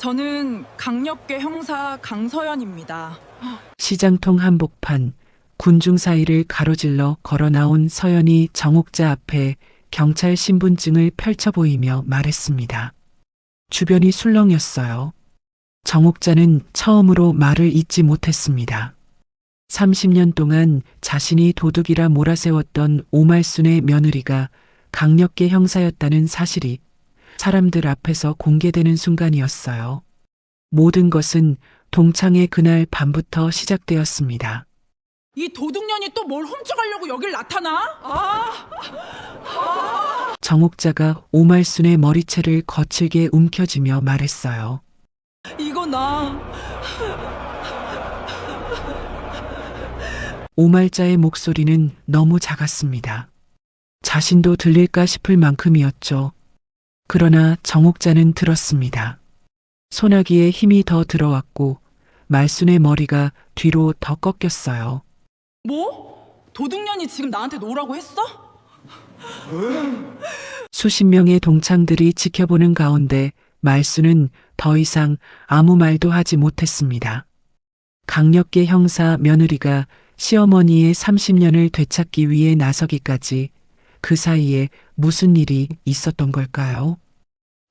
저는 강력계 형사 강서연입니다. 시장통 한복판, 군중 사이를 가로질러 걸어 나온 서연이 정옥자 앞에 경찰 신분증을 펼쳐 보이며 말했습니다. 주변이 술렁였어요. 정옥자는 처음으로 말을 잇지 못했습니다. 30년 동안 자신이 도둑이라 몰아세웠던 오말순의 며느리가 강력계 형사였다는 사실이 사람들 앞에서 공개되는 순간이었어요. 모든 것은 동창회 그날 밤부터 시작되었습니다. 이 도둑년이 또 뭘 훔쳐가려고 여길 나타나? 정옥자가 오말순의 머리채를 거칠게 움켜쥐며 말했어요. 이거 나 오말자의 목소리는 너무 작았습니다. 자신도 들릴까 싶을 만큼이었죠. 그러나 정옥자는 들었습니다. 소나기에 힘이 더 들어왔고 말순의 머리가 뒤로 더 꺾였어요. 뭐? 도둑년이 지금 나한테 놓으라고 했어? 수십 명의 동창들이 지켜보는 가운데 말순은 더 이상 아무 말도 하지 못했습니다. 강력계 형사 며느리가 시어머니의 30년을 되찾기 위해 나서기까지 그 사이에 무슨 일이 있었던 걸까요?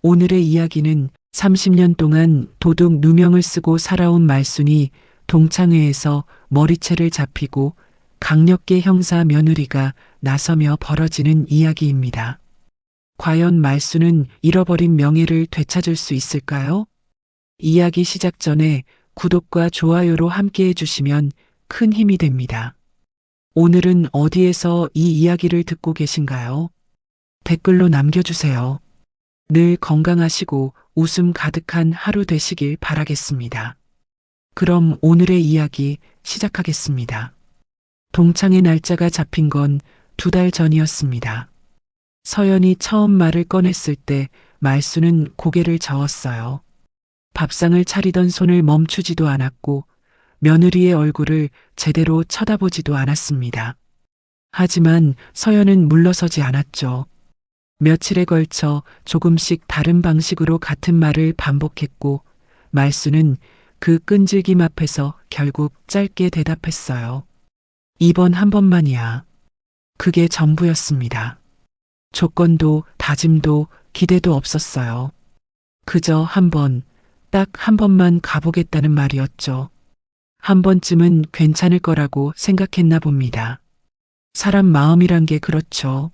오늘의 이야기는 30년 동안 도둑 누명을 쓰고 살아온 말순이 동창회에서 머리채를 잡히고 강력계 형사 며느리가 나서며 벌어지는 이야기입니다. 과연 말순은 잃어버린 명예를 되찾을 수 있을까요? 이야기 시작 전에 구독과 좋아요로 함께 해주시면 큰 힘이 됩니다. 오늘은 어디에서 이 이야기를 듣고 계신가요? 댓글로 남겨주세요. 늘 건강하시고 웃음 가득한 하루 되시길 바라겠습니다. 그럼 오늘의 이야기 시작하겠습니다. 동창회 날짜가 잡힌 건 2달 전이었습니다. 서연이 처음 말을 꺼냈을 때 말순은 고개를 저었어요. 밥상을 차리던 손을 멈추지도 않았고 며느리의 얼굴을 제대로 쳐다보지도 않았습니다. 하지만 서연은 물러서지 않았죠. 며칠에 걸쳐 조금씩 다른 방식으로 같은 말을 반복했고 말순은 그 끈질김 앞에서 결국 짧게 대답했어요. 이번 한 번만이야. 그게 전부였습니다. 조건도 다짐도 기대도 없었어요. 그저 한 번, 딱 한 번만 가보겠다는 말이었죠. 한 번쯤은 괜찮을 거라고 생각했나 봅니다. 사람 마음이란 게 그렇죠.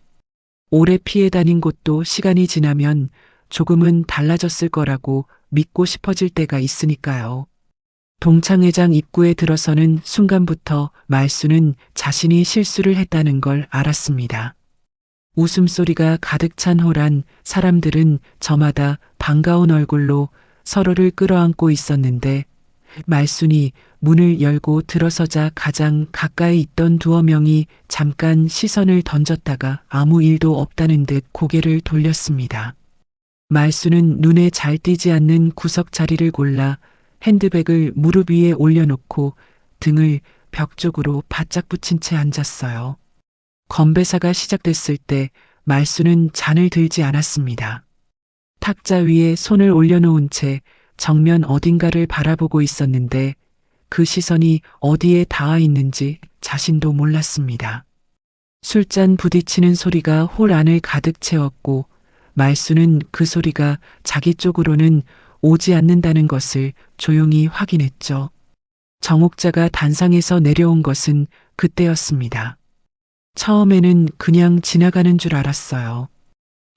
오래 피해 다닌 곳도 시간이 지나면 조금은 달라졌을 거라고 믿고 싶어질 때가 있으니까요. 동창회장 입구에 들어서는 순간부터 말순은 자신이 실수를 했다는 걸 알았습니다. 웃음소리가 가득 찬 홀안 사람들은 저마다 반가운 얼굴로 서로를 끌어안고 있었는데 말순이 문을 열고 들어서자 가장 가까이 있던 두어 명이 잠깐 시선을 던졌다가 아무 일도 없다는 듯 고개를 돌렸습니다. 말순은 눈에 잘 띄지 않는 구석 자리를 골라 핸드백을 무릎 위에 올려놓고 등을 벽 쪽으로 바짝 붙인 채 앉았어요. 건배사가 시작됐을 때 말순은 잔을 들지 않았습니다. 탁자 위에 손을 올려놓은 채 정면 어딘가를 바라보고 있었는데 그 시선이 어디에 닿아 있는지 자신도 몰랐습니다. 술잔 부딪히는 소리가 홀 안을 가득 채웠고 말순은 그 소리가 자기 쪽으로는 오지 않는다는 것을 조용히 확인했죠. 정옥자가 단상에서 내려온 것은 그때였습니다. 처음에는 그냥 지나가는 줄 알았어요.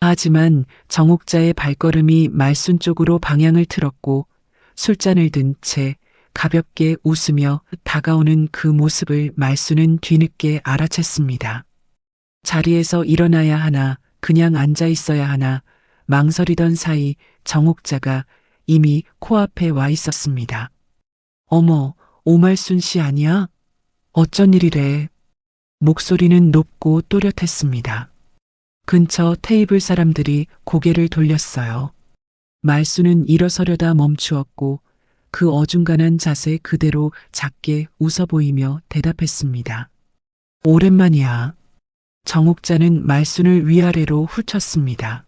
하지만 정옥자의 발걸음이 말순 쪽으로 방향을 틀었고 술잔을 든 채 가볍게 웃으며 다가오는 그 모습을 말순은 뒤늦게 알아챘습니다. 자리에서 일어나야 하나 그냥 앉아 있어야 하나 망설이던 사이 정옥자가 이미 코앞에 와 있었습니다. 어머, 오말순 씨 아니야? 어쩐 일이래? 목소리는 높고 또렷했습니다. 근처 테이블 사람들이 고개를 돌렸어요. 말순은 일어서려다 멈추었고 그 어중간한 자세 그대로 작게 웃어 보이며 대답했습니다. 오랜만이야. 정옥자는 말순을 위아래로 훑었습니다.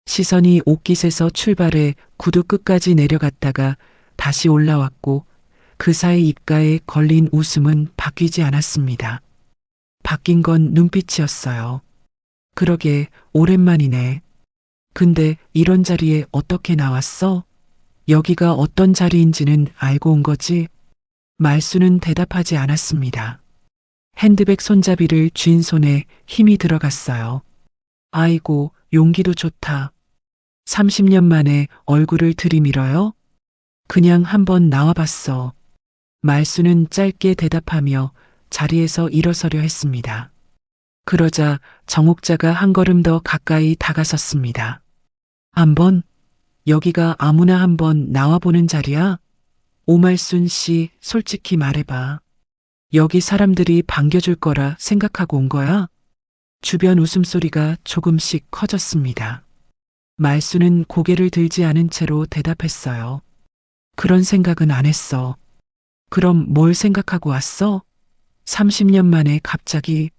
시선이 옷깃에서 출발해 구두 끝까지 내려갔다가 다시 올라왔고 그 사이 입가에 걸린 웃음은 바뀌지 않았습니다. 바뀐 건 눈빛이었어요. 그러게 오랜만이네. 근데 이런 자리에 어떻게 나왔어? 여기가 어떤 자리인지는 알고 온 거지? 말수는 대답하지 않았습니다. 핸드백 손잡이를 쥔 손에 힘이 들어갔어요. 아이고, 용기도 좋다. 30년 만에 얼굴을 들이밀어요? 그냥 한번 나와봤어. 말수는 짧게 대답하며 자리에서 일어서려 했습니다. 그러자 정옥자가 한 걸음 더 가까이 다가섰습니다. 한번? 여기가 아무나 한번 나와보는 자리야? 오말순 씨, 솔직히 말해봐. 여기 사람들이 반겨줄 거라 생각하고 온 거야? 주변 웃음소리가 조금씩 커졌습니다. 말수는 고개를 들지 않은 채로 대답했어요. 그런 생각은 안 했어. 그럼 뭘 생각하고 왔어? 30년 만에 갑자기.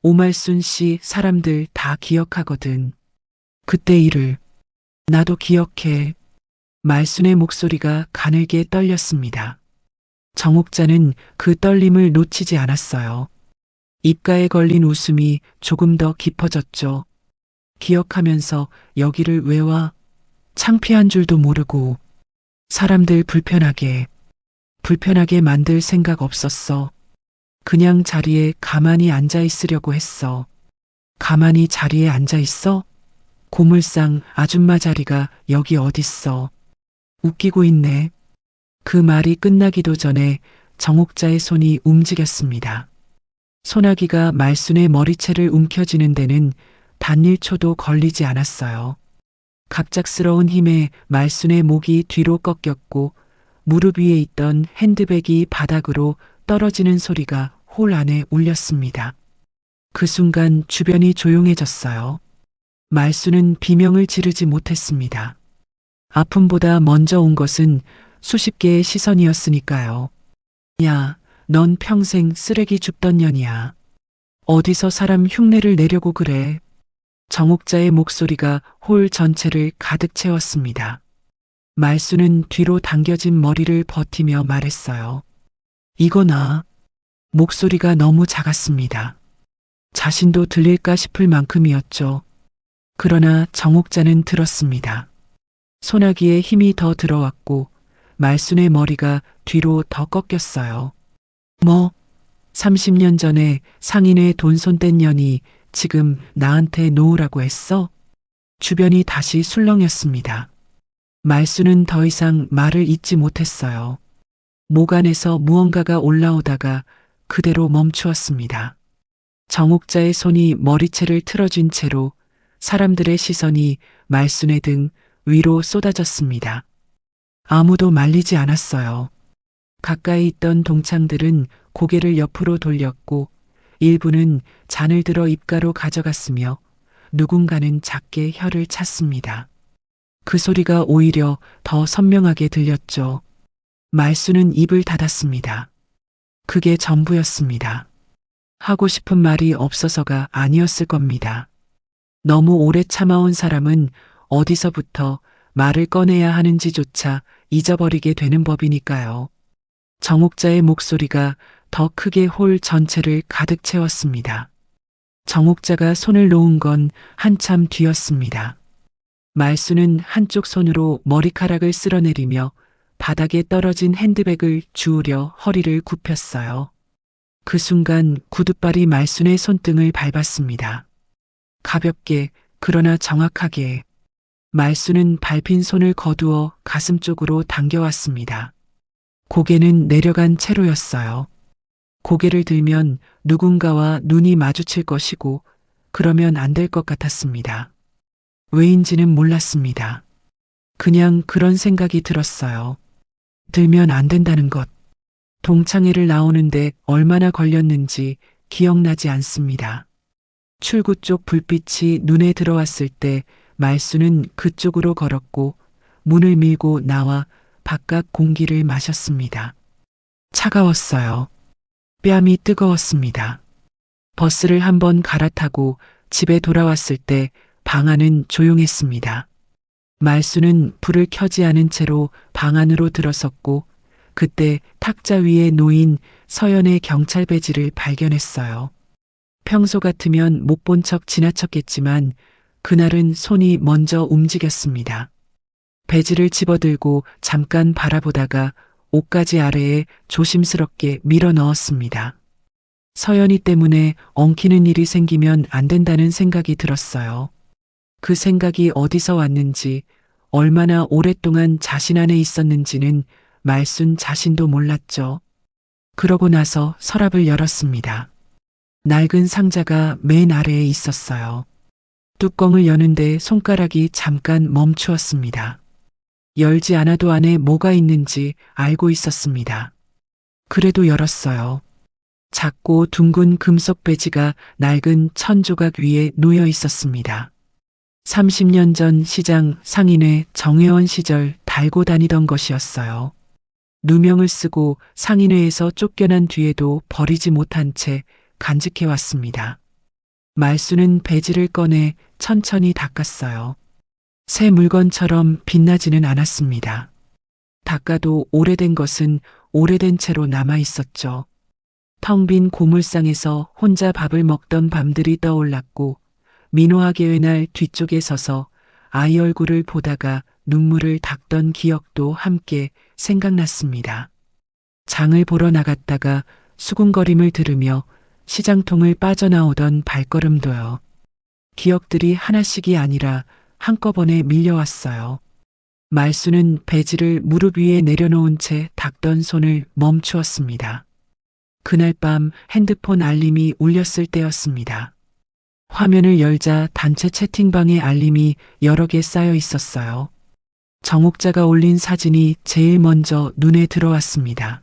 오말순 씨 사람들 다 기억하거든. 그때 일을. 나도 기억해. 말순의 목소리가 가늘게 떨렸습니다. 정옥자는 그 떨림을 놓치지 않았어요. 입가에 걸린 웃음이 조금 더 깊어졌죠. 기억하면서 여기를 왜 와? 창피한 줄도 모르고. 사람들 불편하게 만들 생각 없었어. 그냥 자리에 가만히 앉아 있으려고 했어. 가만히 자리에 앉아 있어? 고물상 아줌마 자리가 여기 어딨어. 웃기고 있네. 그 말이 끝나기도 전에 정옥자의 손이 움직였습니다. 소나기가 말순의 머리채를 움켜쥐는 데는 단 1초도 걸리지 않았어요. 갑작스러운 힘에 말순의 목이 뒤로 꺾였고 무릎 위에 있던 핸드백이 바닥으로 떨어지는 소리가 홀 안에 울렸습니다. 그 순간 주변이 조용해졌어요. 말수는 비명을 지르지 못했습니다. 아픔보다 먼저 온 것은 수십 개의 시선이었으니까요. 야, 넌 평생 쓰레기 줍던 년이야. 어디서 사람 흉내를 내려고 그래. 정옥자의 목소리가 홀 전체를 가득 채웠습니다. 말수는 뒤로 당겨진 머리를 버티며 말했어요. 이거나. 목소리가 너무 작았습니다. 자신도 들릴까 싶을 만큼이었죠. 그러나 정옥자는 들었습니다. 소나기에 힘이 더 들어왔고 말순의 머리가 뒤로 더 꺾였어요. 뭐? 30년 전에 상인의 돈손 뗀 년이 지금 나한테 놓으라고 했어? 주변이 다시 술렁였습니다. 말순은 더 이상 말을 잇지 못했어요. 목 안에서 무언가가 올라오다가 그대로 멈추었습니다. 정옥자의 손이 머리채를 틀어쥔 채로 사람들의 시선이 말순의 등 위로 쏟아졌습니다. 아무도 말리지 않았어요. 가까이 있던 동창들은 고개를 옆으로 돌렸고 일부는 잔을 들어 입가로 가져갔으며 누군가는 작게 혀를 찼습니다. 그 소리가 오히려 더 선명하게 들렸죠. 말수는 입을 닫았습니다. 그게 전부였습니다. 하고 싶은 말이 없어서가 아니었을 겁니다. 너무 오래 참아온 사람은 어디서부터 말을 꺼내야 하는지조차 잊어버리게 되는 법이니까요. 정옥자의 목소리가 더 크게 홀 전체를 가득 채웠습니다. 정옥자가 손을 놓은 건 한참 뒤였습니다. 말수는 한쪽 손으로 머리카락을 쓸어내리며 바닥에 떨어진 핸드백을 주우려 허리를 굽혔어요. 그 순간 구둣발이 말순의 손등을 밟았습니다. 가볍게 그러나 정확하게. 말수는 밟힌 손을 거두어 가슴 쪽으로 당겨왔습니다. 고개는 내려간 채로였어요. 고개를 들면 누군가와 눈이 마주칠 것이고 그러면 안 될 것 같았습니다. 왜인지는 몰랐습니다. 그냥 그런 생각이 들었어요. 들면 안 된다는 것. 동창회를 나오는데 얼마나 걸렸는지 기억나지 않습니다. 출구 쪽 불빛이 눈에 들어왔을 때 말수는 그쪽으로 걸었고 문을 밀고 나와 바깥 공기를 마셨습니다. 차가웠어요. 뺨이 뜨거웠습니다. 버스를 한번 갈아타고 집에 돌아왔을 때 방 안은 조용했습니다. 말수는 불을 켜지 않은 채로 방 안으로 들어섰고 그때 탁자 위에 놓인 서연의 경찰 배지를 발견했어요. 평소 같으면 못 본 척 지나쳤겠지만 그날은 손이 먼저 움직였습니다. 배지를 집어들고 잠깐 바라보다가 옷가지 아래에 조심스럽게 밀어 넣었습니다. 서연이 때문에 엉키는 일이 생기면 안 된다는 생각이 들었어요. 그 생각이 어디서 왔는지, 얼마나 오랫동안 자신 안에 있었는지는 말순 자신도 몰랐죠. 그러고 나서 서랍을 열었습니다. 낡은 상자가 맨 아래에 있었어요. 뚜껑을 여는데 손가락이 잠깐 멈추었습니다. 열지 않아도 안에 뭐가 있는지 알고 있었습니다. 그래도 열었어요. 작고 둥근 금속 배지가 낡은 천조각 위에 놓여 있었습니다. 30년 전 시장 상인회 정회원 시절 달고 다니던 것이었어요. 누명을 쓰고 상인회에서 쫓겨난 뒤에도 버리지 못한 채 간직해 왔습니다. 말수는 배지를 꺼내 천천히 닦았어요. 새 물건처럼 빛나지는 않았습니다. 닦아도 오래된 것은 오래된 채로 남아 있었죠. 텅 빈 고물상에서 혼자 밥을 먹던 밤들이 떠올랐고 민호학예회 날 뒤쪽에 서서 아이 얼굴을 보다가 눈물을 닦던 기억도 함께 생각났습니다. 장을 보러 나갔다가 수군거림을 들으며 시장통을 빠져나오던 발걸음도요. 기억들이 하나씩이 아니라 한꺼번에 밀려왔어요. 말수는 배지를 무릎 위에 내려놓은 채 닦던 손을 멈추었습니다. 그날 밤 핸드폰 알림이 울렸을 때였습니다. 화면을 열자 단체 채팅방에 알림이 여러 개 쌓여 있었어요. 정옥자가 올린 사진이 제일 먼저 눈에 들어왔습니다.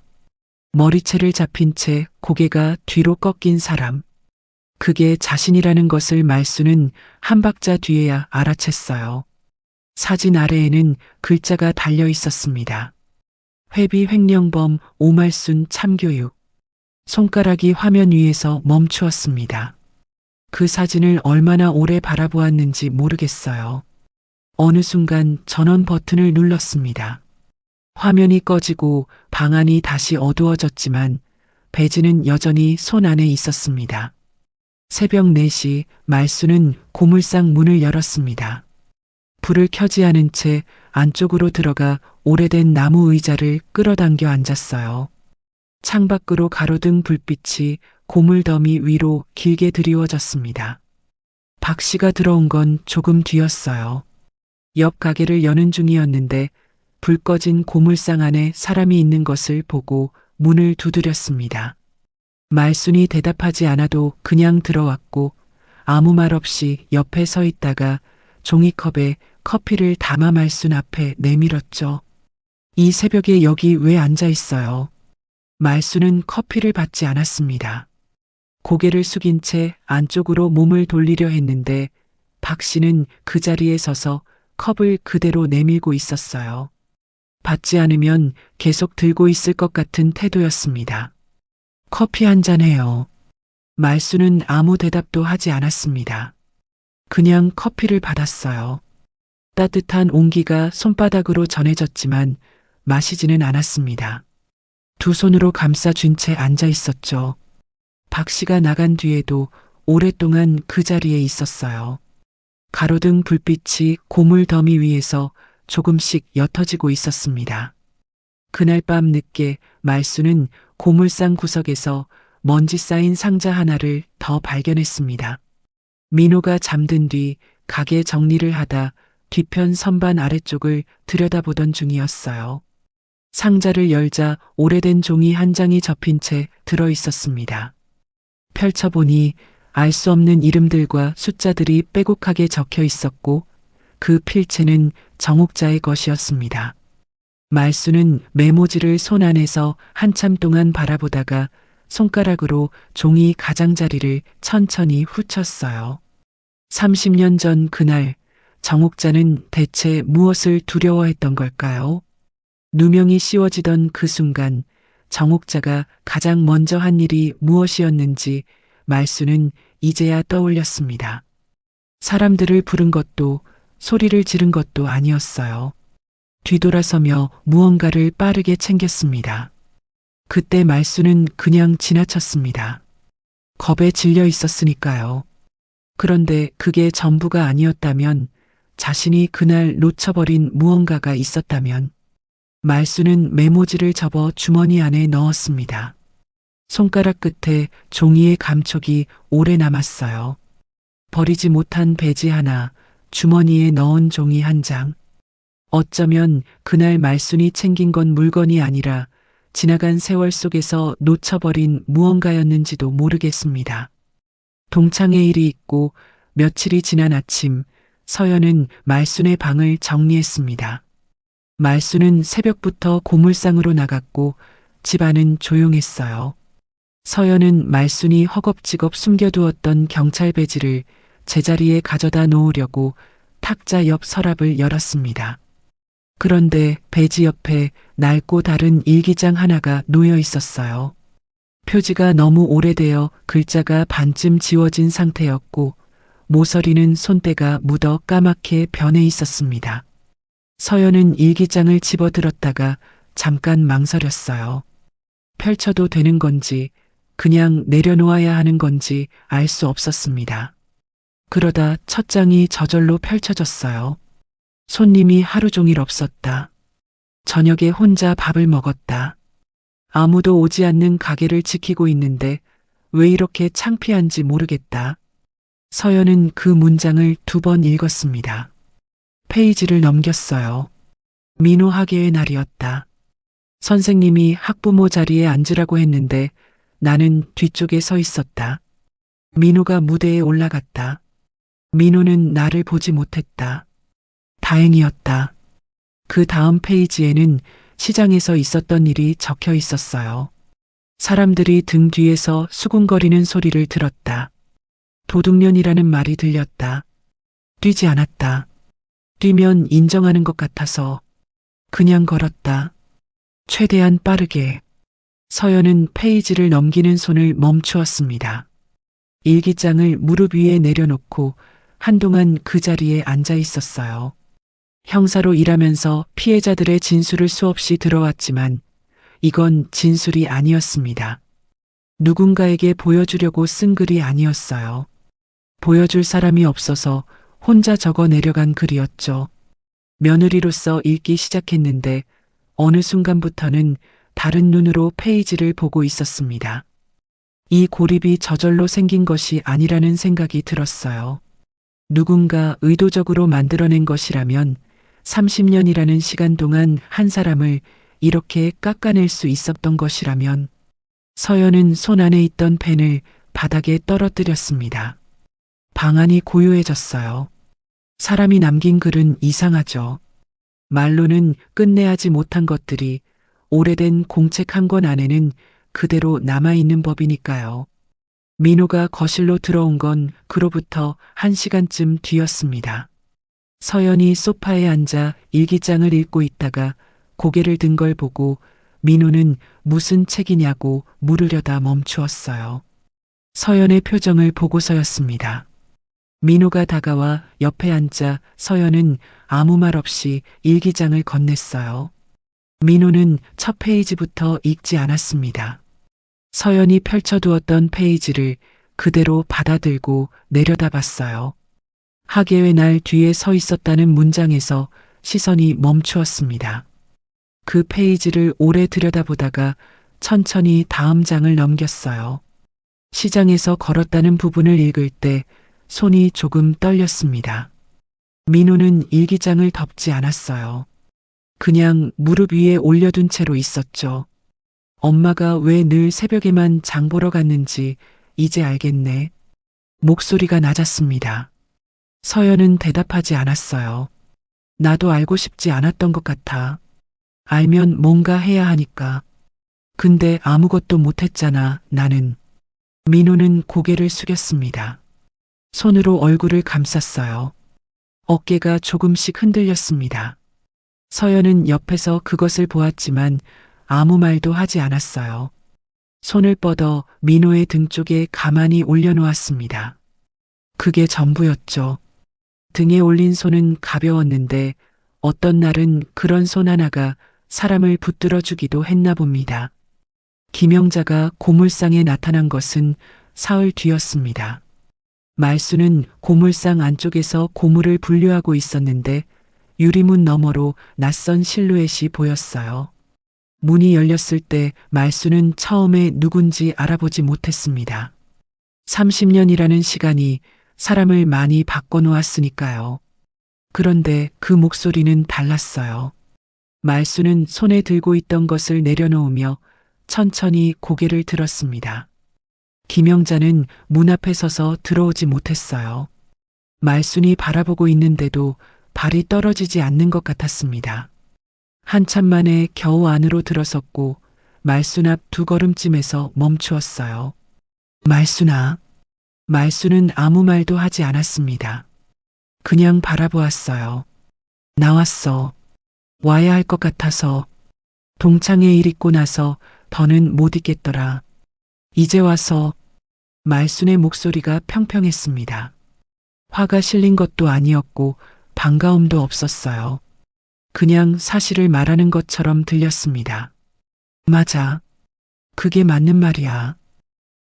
머리채를 잡힌 채 고개가 뒤로 꺾인 사람. 그게 자신이라는 것을 말수는 한 박자 뒤에야 알아챘어요. 사진 아래에는 글자가 달려 있었습니다. 회비 횡령범 오말순 참교육. 손가락이 화면 위에서 멈추었습니다. 그 사진을 얼마나 오래 바라보았는지 모르겠어요. 어느 순간 전원 버튼을 눌렀습니다. 화면이 꺼지고 방 안이 다시 어두워졌지만 배지는 여전히 손 안에 있었습니다. 새벽 4시 말수는 고물상 문을 열었습니다. 불을 켜지 않은 채 안쪽으로 들어가 오래된 나무 의자를 끌어당겨 앉았어요. 창밖으로 가로등 불빛이 고물더미 위로 길게 드리워졌습니다. 박 씨가 들어온 건 조금 뒤였어요. 옆 가게를 여는 중이었는데 불 꺼진 고물상 안에 사람이 있는 것을 보고 문을 두드렸습니다. 말순이 대답하지 않아도 그냥 들어왔고 아무 말 없이 옆에 서 있다가 종이컵에 커피를 담아 말순 앞에 내밀었죠. 이 새벽에 여기 왜 앉아 있어요? 말순은 커피를 받지 않았습니다. 고개를 숙인 채 안쪽으로 몸을 돌리려 했는데 박 씨는 그 자리에 서서 컵을 그대로 내밀고 있었어요. 받지 않으면 계속 들고 있을 것 같은 태도였습니다. 커피 한 잔 해요. 말수는 아무 대답도 하지 않았습니다. 그냥 커피를 받았어요. 따뜻한 온기가 손바닥으로 전해졌지만 마시지는 않았습니다. 두 손으로 감싸준 채 앉아 있었죠. 박 씨가 나간 뒤에도 오랫동안 그 자리에 있었어요. 가로등 불빛이 고물 더미 위에서 조금씩 옅어지고 있었습니다. 그날 밤 늦게 말수는 고물상 구석에서 먼지 쌓인 상자 하나를 더 발견했습니다. 민호가 잠든 뒤 가게 정리를 하다 뒤편 선반 아래쪽을 들여다보던 중이었어요. 상자를 열자 오래된 종이 한 장이 접힌 채 들어 있었습니다. 펼쳐보니 알 수 없는 이름들과 숫자들이 빼곡하게 적혀 있었고 그 필체는 정옥자의 것이었습니다. 말수는 메모지를 손 안에서 한참 동안 바라보다가 손가락으로 종이 가장자리를 천천히 훑었어요. 30년 전 그날 정옥자는 대체 무엇을 두려워했던 걸까요? 누명이 씌워지던 그 순간 정옥자가 가장 먼저 한 일이 무엇이었는지 말수는 이제야 떠올렸습니다. 사람들을 부른 것도 소리를 지른 것도 아니었어요. 뒤돌아서며 무언가를 빠르게 챙겼습니다. 그때 말수는 그냥 지나쳤습니다. 겁에 질려 있었으니까요. 그런데 그게 전부가 아니었다면, 자신이 그날 놓쳐버린 무언가가 있었다면, 말수는 메모지를 접어 주머니 안에 넣었습니다. 손가락 끝에 종이의 감촉이 오래 남았어요. 버리지 못한 배지 하나, 주머니에 넣은 종이 한 장. 어쩌면 그날 말순이 챙긴 건 물건이 아니라 지나간 세월 속에서 놓쳐버린 무언가였는지도 모르겠습니다. 동창회 일이 있고 며칠이 지난 아침, 서연은 말순의 방을 정리했습니다. 말순은 새벽부터 고물상으로 나갔고 집안은 조용했어요. 서연은 말순이 허겁지겁 숨겨두었던 경찰 배지를 제자리에 가져다 놓으려고 탁자 옆 서랍을 열었습니다. 그런데 배지 옆에 낡고 다른 일기장 하나가 놓여 있었어요. 표지가 너무 오래되어 글자가 반쯤 지워진 상태였고 모서리는 손때가 묻어 까맣게 변해 있었습니다. 서연은 일기장을 집어들었다가 잠깐 망설였어요. 펼쳐도 되는 건지 그냥 내려놓아야 하는 건지 알 수 없었습니다. 그러다 첫 장이 저절로 펼쳐졌어요. 손님이 하루 종일 없었다. 저녁에 혼자 밥을 먹었다. 아무도 오지 않는 가게를 지키고 있는데 왜 이렇게 창피한지 모르겠다. 서연은 그 문장을 2번 읽었습니다. 페이지를 넘겼어요. 민호 학예의 날이었다. 선생님이 학부모 자리에 앉으라고 했는데 나는 뒤쪽에 서 있었다. 민호가 무대에 올라갔다. 민호는 나를 보지 못했다. 다행이었다. 그 다음 페이지에는 시장에서 있었던 일이 적혀 있었어요. 사람들이 등 뒤에서 수군거리는 소리를 들었다. 도둑년이라는 말이 들렸다. 뛰지 않았다. 뛰면 인정하는 것 같아서 그냥 걸었다. 최대한 빠르게. 서연은 페이지를 넘기는 손을 멈추었습니다. 일기장을 무릎 위에 내려놓고 한동안 그 자리에 앉아 있었어요. 형사로 일하면서 피해자들의 진술을 수없이 들어왔지만 이건 진술이 아니었습니다. 누군가에게 보여주려고 쓴 글이 아니었어요. 보여줄 사람이 없어서 혼자 적어 내려간 글이었죠. 며느리로서 읽기 시작했는데 어느 순간부터는 다른 눈으로 페이지를 보고 있었습니다. 이 고립이 저절로 생긴 것이 아니라는 생각이 들었어요. 누군가 의도적으로 만들어낸 것이라면 30년이라는 시간 동안 한 사람을 이렇게 깎아낼 수 있었던 것이라면 서연은 손 안에 있던 펜을 바닥에 떨어뜨렸습니다. 방안이 고요해졌어요. 사람이 남긴 글은 이상하죠. 말로는 끝내하지 못한 것들이 오래된 공책 한 권 안에는 그대로 남아있는 법이니까요. 민호가 거실로 들어온 건 그로부터 1시간쯤 뒤였습니다. 서연이 소파에 앉아 일기장을 읽고 있다가 고개를 든 걸 보고 민호는 무슨 책이냐고 물으려다 멈추었어요. 서연의 표정을 보고서였습니다. 민호가 다가와 옆에 앉자 서연은 아무 말 없이 일기장을 건넸어요. 민호는 첫 페이지부터 읽지 않았습니다. 서연이 펼쳐두었던 페이지를 그대로 받아들고 내려다봤어요. 학예의 날 뒤에 서 있었다는 문장에서 시선이 멈추었습니다. 그 페이지를 오래 들여다보다가 천천히 다음 장을 넘겼어요. 시장에서 걸었다는 부분을 읽을 때 손이 조금 떨렸습니다. 민호는 일기장을 덮지 않았어요. 그냥 무릎 위에 올려둔 채로 있었죠. 엄마가 왜 늘 새벽에만 장 보러 갔는지 이제 알겠네. 목소리가 낮았습니다. 서연은 대답하지 않았어요. 나도 알고 싶지 않았던 것 같아. 알면 뭔가 해야 하니까. 근데 아무것도 못했잖아, 나는. 민호는 고개를 숙였습니다. 손으로 얼굴을 감쌌어요. 어깨가 조금씩 흔들렸습니다. 서연은 옆에서 그것을 보았지만 아무 말도 하지 않았어요. 손을 뻗어 민호의 등 쪽에 가만히 올려놓았습니다. 그게 전부였죠. 등에 올린 손은 가벼웠는데 어떤 날은 그런 손 하나가 사람을 붙들어 주기도 했나 봅니다. 김영자가 고물상에 나타난 것은 사흘 뒤였습니다. 말수는 고물상 안쪽에서 고물을 분류하고 있었는데 유리문 너머로 낯선 실루엣이 보였어요. 문이 열렸을 때 말수는 처음에 누군지 알아보지 못했습니다. 30년이라는 시간이 사람을 많이 바꿔놓았으니까요. 그런데 그 목소리는 달랐어요. 말수는 손에 들고 있던 것을 내려놓으며 천천히 고개를 들었습니다. 김영자는 문 앞에 서서 들어오지 못했어요. 말순이 바라보고 있는데도 발이 떨어지지 않는 것 같았습니다. 한참 만에 겨우 안으로 들어섰고 말순 앞 두 걸음쯤에서 멈추었어요. 말순아. 말순은 아무 말도 하지 않았습니다. 그냥 바라보았어요. 나왔어. 와야 할 것 같아서. 동창회 일 있고 나서 더는 못 있겠더라. 이제 와서. 말순의 목소리가 평평했습니다. 화가 실린 것도 아니었고 반가움도 없었어요. 그냥 사실을 말하는 것처럼 들렸습니다. 맞아. 그게 맞는 말이야.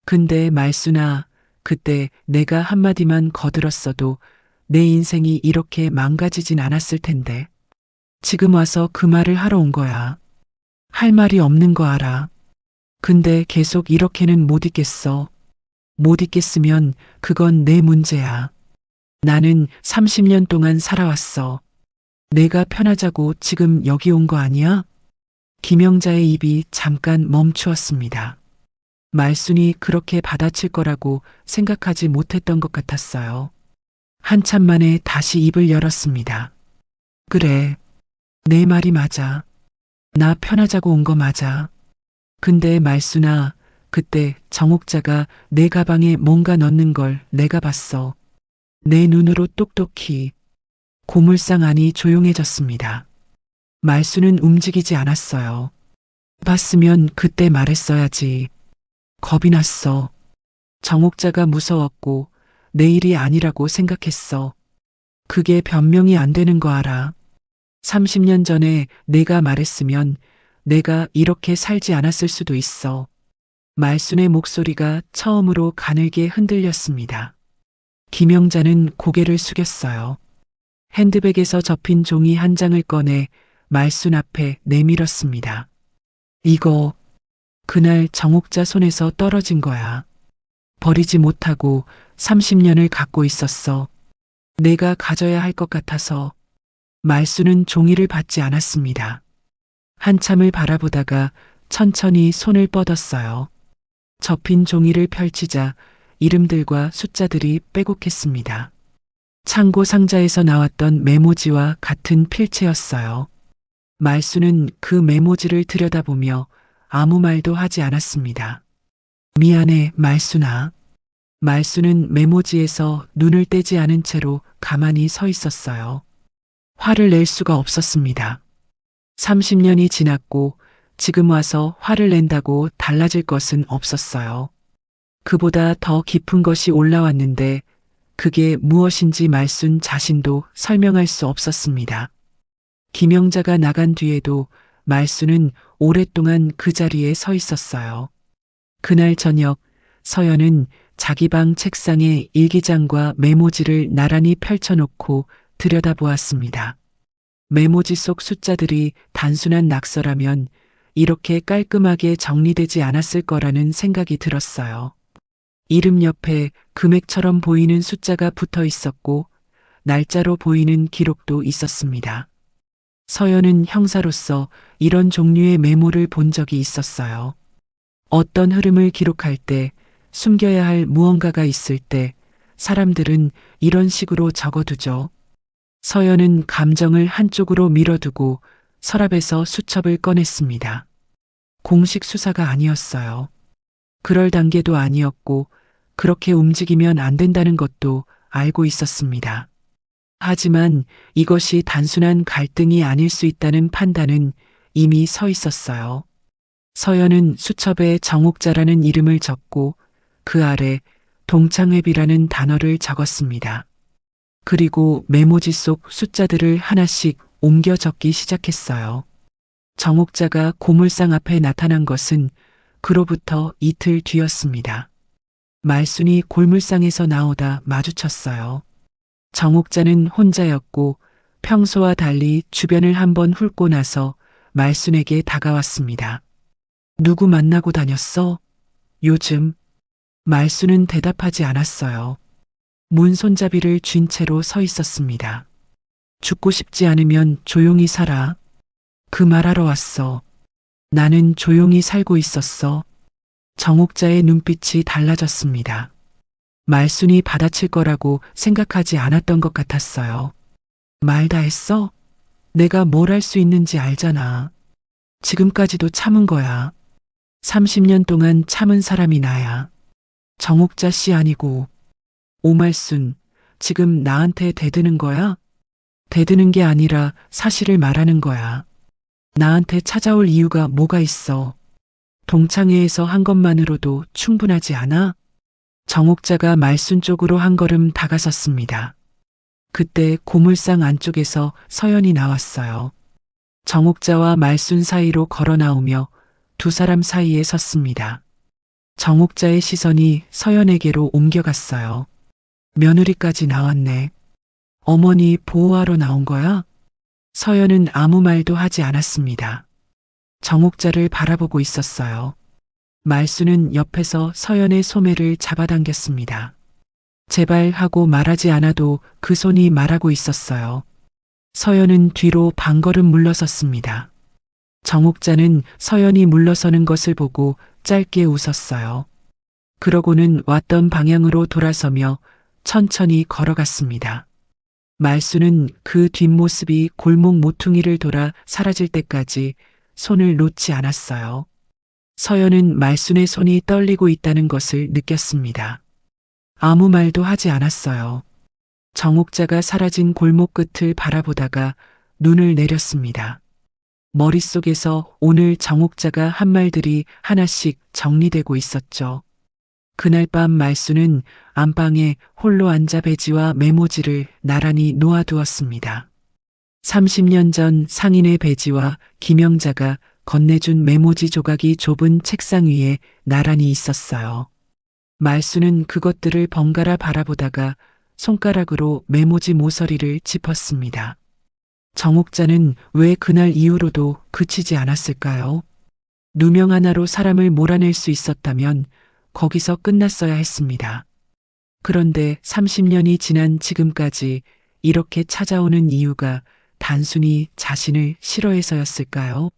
근데 말순아, 그때 내가 한마디만 거들었어도 내 인생이 이렇게 망가지진 않았을 텐데. 지금 와서 그 말을 하러 온 거야. 할 말이 없는 거 알아. 근데 계속 이렇게는 못 있겠어. 못 있겠으면 그건 내 문제야. 나는 30년 동안 살아왔어. 내가 편하자고 지금 여기 온 거 아니야? 김영자의 입이 잠깐 멈추었습니다. 말순이 그렇게 받아칠 거라고 생각하지 못했던 것 같았어요. 한참 만에 다시 입을 열었습니다. 그래. 내 말이 맞아. 나 편하자고 온 거 맞아. 근데 말순아, 그때 정옥자가 내 가방에 뭔가 넣는 걸 내가 봤어. 내 눈으로 똑똑히. 고물상 안이 조용해졌습니다. 말수는 움직이지 않았어요. 봤으면 그때 말했어야지. 겁이 났어. 정옥자가 무서웠고 내 일이 아니라고 생각했어. 그게 변명이 안 되는 거 알아. 30년 전에 내가 말했으면 내가 이렇게 살지 않았을 수도 있어. 말순의 목소리가 처음으로 가늘게 흔들렸습니다. 김영자는 고개를 숙였어요. 핸드백에서 접힌 종이 한 장을 꺼내 말순 앞에 내밀었습니다. 이거 그날 정옥자 손에서 떨어진 거야. 버리지 못하고 30년을 갖고 있었어. 내가 가져야 할 것 같아서. 말순은 종이를 받지 않았습니다. 한참을 바라보다가 천천히 손을 뻗었어요. 접힌 종이를 펼치자 이름들과 숫자들이 빼곡했습니다. 창고 상자에서 나왔던 메모지와 같은 필체였어요. 말수는 그 메모지를 들여다보며 아무 말도 하지 않았습니다. 미안해, 말수나. 말수는 메모지에서 눈을 떼지 않은 채로 가만히 서 있었어요. 화를 낼 수가 없었습니다. 30년이 지났고 지금 와서 화를 낸다고 달라질 것은 없었어요. 그보다 더 깊은 것이 올라왔는데 그게 무엇인지 말순 자신도 설명할 수 없었습니다. 김영자가 나간 뒤에도 말순은 오랫동안 그 자리에 서 있었어요. 그날 저녁 서연은 자기 방 책상에 일기장과 메모지를 나란히 펼쳐놓고 들여다보았습니다. 메모지 속 숫자들이 단순한 낙서라면 이렇게 깔끔하게 정리되지 않았을 거라는 생각이 들었어요. 이름 옆에 금액처럼 보이는 숫자가 붙어 있었고 날짜로 보이는 기록도 있었습니다. 서연은 형사로서 이런 종류의 메모를 본 적이 있었어요. 어떤 흐름을 기록할 때 숨겨야 할 무언가가 있을 때 사람들은 이런 식으로 적어두죠. 서연은 감정을 한쪽으로 밀어두고 서랍에서 수첩을 꺼냈습니다. 공식 수사가 아니었어요. 그럴 단계도 아니었고 그렇게 움직이면 안 된다는 것도 알고 있었습니다. 하지만 이것이 단순한 갈등이 아닐 수 있다는 판단은 이미 서 있었어요. 서연은 수첩에 정옥자라는 이름을 적고 그 아래 동창회비라는 단어를 적었습니다. 그리고 메모지 속 숫자들을 하나씩 옮겨 적기 시작했어요. 정옥자가 고물상 앞에 나타난 것은 그로부터 이틀 뒤였습니다. 말순이 골물상에서 나오다 마주쳤어요. 정옥자는 혼자였고 평소와 달리 주변을 한번 훑고 나서 말순에게 다가왔습니다. 누구 만나고 다녔어? 요즘? 말순은 대답하지 않았어요. 문 손잡이를 쥔 채로 서 있었습니다. 죽고 싶지 않으면 조용히 살아. 그 말하러 왔어. 나는 조용히 살고 있었어. 정옥자의 눈빛이 달라졌습니다. 말순이 받아칠 거라고 생각하지 않았던 것 같았어요. 말 다 했어? 내가 뭘 할 수 있는지 알잖아. 지금까지도 참은 거야. 30년 동안 참은 사람이 나야. 정옥자 씨 아니고. 오말순, 지금 나한테 대드는 거야? 대드는 게 아니라 사실을 말하는 거야. 나한테 찾아올 이유가 뭐가 있어? 동창회에서 한 것만으로도 충분하지 않아? 정옥자가 말순 쪽으로 한 걸음 다가섰습니다. 그때 고물상 안쪽에서 서연이 나왔어요. 정옥자와 말순 사이로 걸어 나오며 두 사람 사이에 섰습니다. 정옥자의 시선이 서연에게로 옮겨갔어요. 며느리까지 나왔네. 어머니 보호하러 나온 거야? 서연은 아무 말도 하지 않았습니다. 정옥자를 바라보고 있었어요. 말순은 옆에서 서연의 소매를 잡아당겼습니다. 제발 하고 말하지 않아도 그 손이 말하고 있었어요. 서연은 뒤로 반걸음 물러섰습니다. 정옥자는 서연이 물러서는 것을 보고 짧게 웃었어요. 그러고는 왔던 방향으로 돌아서며 천천히 걸어갔습니다. 말순은 그 뒷모습이 골목 모퉁이를 돌아 사라질 때까지 손을 놓지 않았어요. 서연은 말순의 손이 떨리고 있다는 것을 느꼈습니다. 아무 말도 하지 않았어요. 정옥자가 사라진 골목 끝을 바라보다가 눈을 내렸습니다. 머릿속에서 오늘 정옥자가 한 말들이 하나씩 정리되고 있었죠. 그날 밤 말순은 안방에 홀로 앉아 배지와 메모지를 나란히 놓아두었습니다. 30년 전 상인의 배지와 김영자가 건네준 메모지 조각이 좁은 책상 위에 나란히 있었어요. 말순은 그것들을 번갈아 바라보다가 손가락으로 메모지 모서리를 짚었습니다. 정옥자는 왜 그날 이후로도 그치지 않았을까요? 누명 하나로 사람을 몰아낼 수 있었다면 거기서 끝났어야 했습니다. 그런데 30년이 지난 지금까지 이렇게 찾아오는 이유가 단순히 자신을 싫어해서였을까요?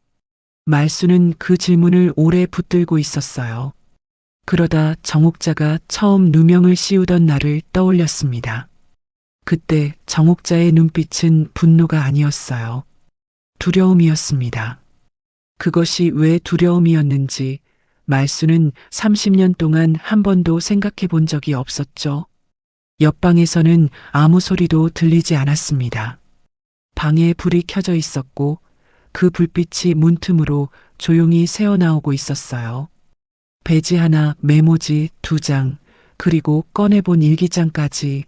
말순은 그 질문을 오래 붙들고 있었어요. 그러다 정옥자가 처음 누명을 씌우던 날을 떠올렸습니다. 그때 정옥자의 눈빛은 분노가 아니었어요. 두려움이었습니다. 그것이 왜 두려움이었는지 말순은 30년 동안 한 번도 생각해 본 적이 없었죠. 옆방에서는 아무 소리도 들리지 않았습니다. 방에 불이 켜져 있었고 그 불빛이 문틈으로 조용히 새어나오고 있었어요. 배지 하나, 메모지 2장, 그리고 꺼내본 일기장까지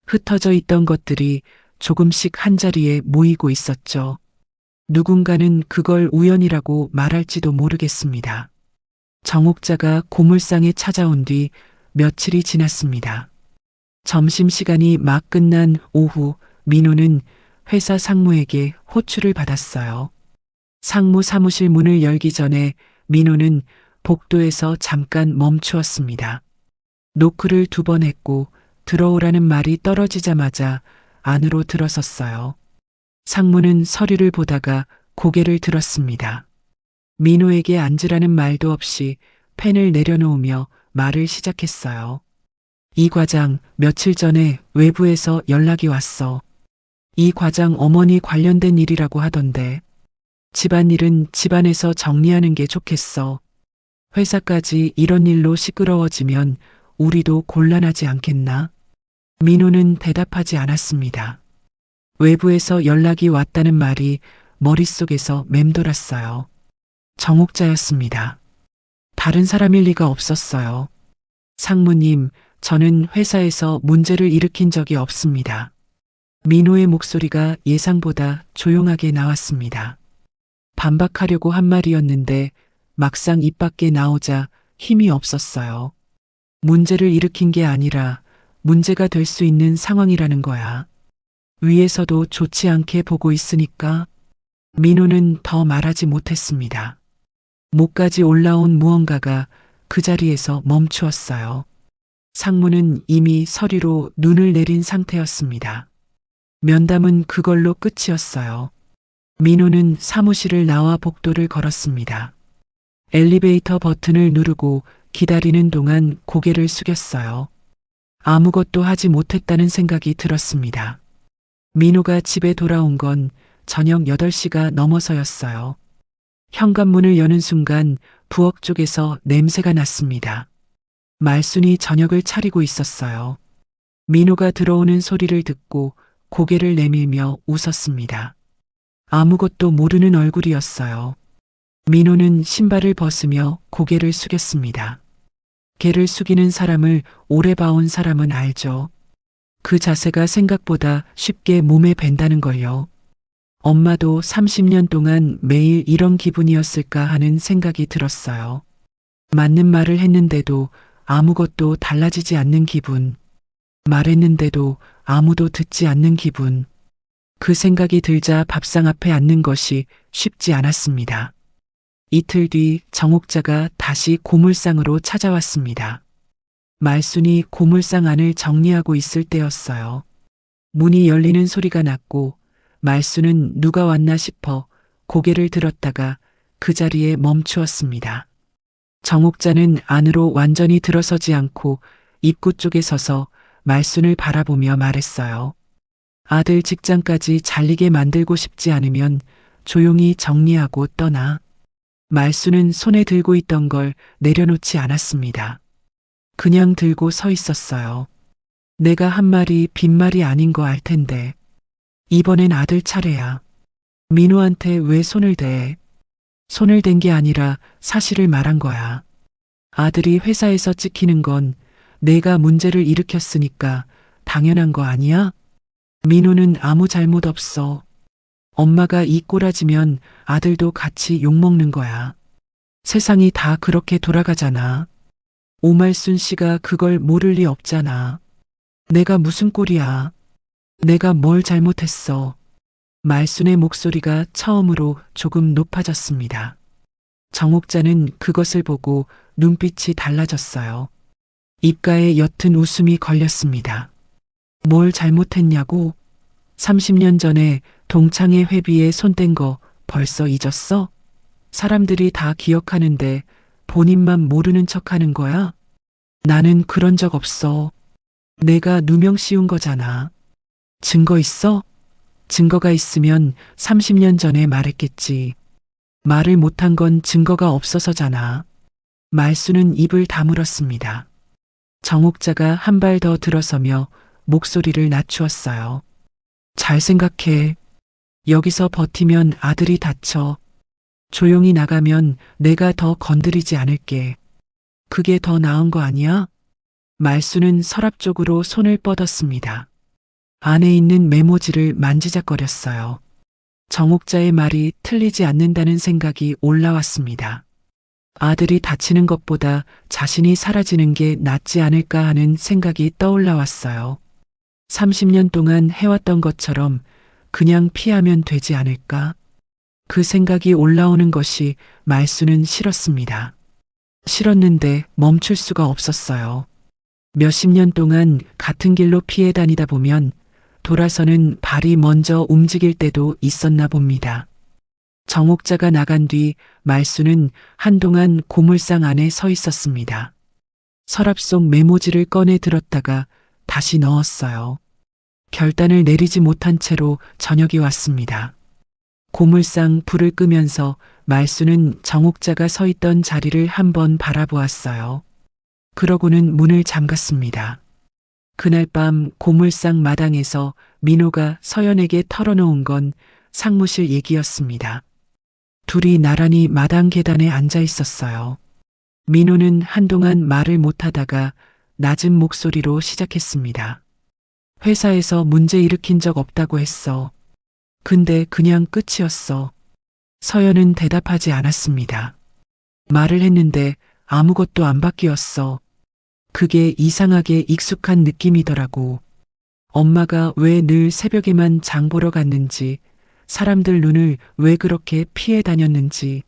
흩어져 있던 것들이 조금씩 한자리에 모이고 있었죠. 누군가는 그걸 우연이라고 말할지도 모르겠습니다. 정옥자가 고물상에 찾아온 뒤 며칠이 지났습니다. 점심시간이 막 끝난 오후, 민호는 회사 상무에게 호출을 받았어요. 상무 사무실 문을 열기 전에 민호는 복도에서 잠깐 멈추었습니다. 노크를 2번 했고 들어오라는 말이 떨어지자마자 안으로 들어섰어요. 상무는 서류를 보다가 고개를 들었습니다. 민호에게 앉으라는 말도 없이 펜을 내려놓으며 말을 시작했어요. 이 과장, 며칠 전에 외부에서 연락이 왔어. 이 과장 어머니 관련된 일이라고 하던데. 집안일은 집안에서 정리하는 게 좋겠어. 회사까지 이런 일로 시끄러워지면 우리도 곤란하지 않겠나? 민호는 대답하지 않았습니다. 외부에서 연락이 왔다는 말이 머릿속에서 맴돌았어요. 정옥자였습니다. 다른 사람일 리가 없었어요. 상무님, 저는 회사에서 문제를 일으킨 적이 없습니다. 민호의 목소리가 예상보다 조용하게 나왔습니다. 반박하려고 한 말이었는데 막상 입 밖에 나오자 힘이 없었어요. 문제를 일으킨 게 아니라 문제가 될 수 있는 상황이라는 거야. 위에서도 좋지 않게 보고 있으니까. 민호는 더 말하지 못했습니다. 목까지 올라온 무언가가 그 자리에서 멈추었어요. 상무는 이미 서류로 눈을 내린 상태였습니다. 면담은 그걸로 끝이었어요. 민호는 사무실을 나와 복도를 걸었습니다. 엘리베이터 버튼을 누르고 기다리는 동안 고개를 숙였어요. 아무것도 하지 못했다는 생각이 들었습니다. 민호가 집에 돌아온 건 저녁 8시가 넘어서였어요. 현관문을 여는 순간 부엌 쪽에서 냄새가 났습니다. 말순이 저녁을 차리고 있었어요. 민호가 들어오는 소리를 듣고 고개를 내밀며 웃었습니다. 아무것도 모르는 얼굴이었어요. 민호는 신발을 벗으며 고개를 숙였습니다. 개를 숙이는 사람을 오래 봐온 사람은 알죠. 그 자세가 생각보다 쉽게 몸에 밴다는 걸요. 엄마도 30년 동안 매일 이런 기분이었을까 하는 생각이 들었어요. 맞는 말을 했는데도 아무것도 달라지지 않는 기분. 말했는데도 아무도 듣지 않는 기분. 그 생각이 들자 밥상 앞에 앉는 것이 쉽지 않았습니다. 이틀 뒤 정옥자가 다시 고물상으로 찾아왔습니다. 말순이 고물상 안을 정리하고 있을 때였어요. 문이 열리는 소리가 났고 말순은 누가 왔나 싶어 고개를 들었다가 그 자리에 멈추었습니다. 정옥자는 안으로 완전히 들어서지 않고 입구 쪽에 서서 말순을 바라보며 말했어요. 아들 직장까지 잘리게 만들고 싶지 않으면 조용히 정리하고 떠나. 말순은 손에 들고 있던 걸 내려놓지 않았습니다. 그냥 들고 서 있었어요. 내가 한 말이 빈말이 아닌 거 알 텐데. 이번엔 아들 차례야. 민호한테 왜 손을 대? 손을 댄 게 아니라 사실을 말한 거야. 아들이 회사에서 찍히는 건 내가 문제를 일으켰으니까 당연한 거 아니야? 민호는 아무 잘못 없어. 엄마가 이 꼬라지면 아들도 같이 욕먹는 거야. 세상이 다 그렇게 돌아가잖아. 오말순 씨가 그걸 모를 리 없잖아. 내가 무슨 꼴이야. 내가 뭘 잘못했어. 말순의 목소리가 처음으로 조금 높아졌습니다. 정옥자는 그것을 보고 눈빛이 달라졌어요. 입가에 옅은 웃음이 걸렸습니다. 뭘 잘못했냐고? 30년 전에 동창회 회비에 손 댄 거 벌써 잊었어? 사람들이 다 기억하는데 본인만 모르는 척 하는 거야? 나는 그런 적 없어. 내가 누명 씌운 거잖아. 증거 있어? 증거가 있으면 30년 전에 말했겠지. 말을 못한 건 증거가 없어서잖아. 말수는 입을 다물었습니다. 정옥자가 한 발 더 들어서며 목소리를 낮추었어요. 잘 생각해. 여기서 버티면 아들이 다쳐. 조용히 나가면 내가 더 건드리지 않을게. 그게 더 나은 거 아니야? 말수는 서랍 쪽으로 손을 뻗었습니다. 안에 있는 메모지를 만지작거렸어요. 정옥자의 말이 틀리지 않는다는 생각이 올라왔습니다. 아들이 다치는 것보다 자신이 사라지는 게 낫지 않을까 하는 생각이 떠올라왔어요. 30년 동안 해왔던 것처럼 그냥 피하면 되지 않을까? 그 생각이 올라오는 것이 말수는 싫었습니다. 싫었는데 멈출 수가 없었어요. 몇십 년 동안 같은 길로 피해 다니다 보면 돌아서는 발이 먼저 움직일 때도 있었나 봅니다. 정옥자가 나간 뒤 말수는 한동안 고물상 안에 서 있었습니다. 서랍 속 메모지를 꺼내 들었다가 다시 넣었어요. 결단을 내리지 못한 채로 저녁이 왔습니다. 고물상 불을 끄면서 말수는 정옥자가 서 있던 자리를 한번 바라보았어요. 그러고는 문을 잠갔습니다. 그날 밤 고물상 마당에서 민호가 서연에게 털어놓은 건 상무실 얘기였습니다. 둘이 나란히 마당 계단에 앉아 있었어요. 민호는 한동안 말을 못하다가 낮은 목소리로 시작했습니다. 회사에서 문제 일으킨 적 없다고 했어. 근데 그냥 끝이었어. 서연은 대답하지 않았습니다. 말을 했는데 아무것도 안 바뀌었어. 그게 이상하게 익숙한 느낌이더라고. 엄마가 왜 늘 새벽에만 장 보러 갔는지, 사람들 눈을 왜 그렇게 피해 다녔는지,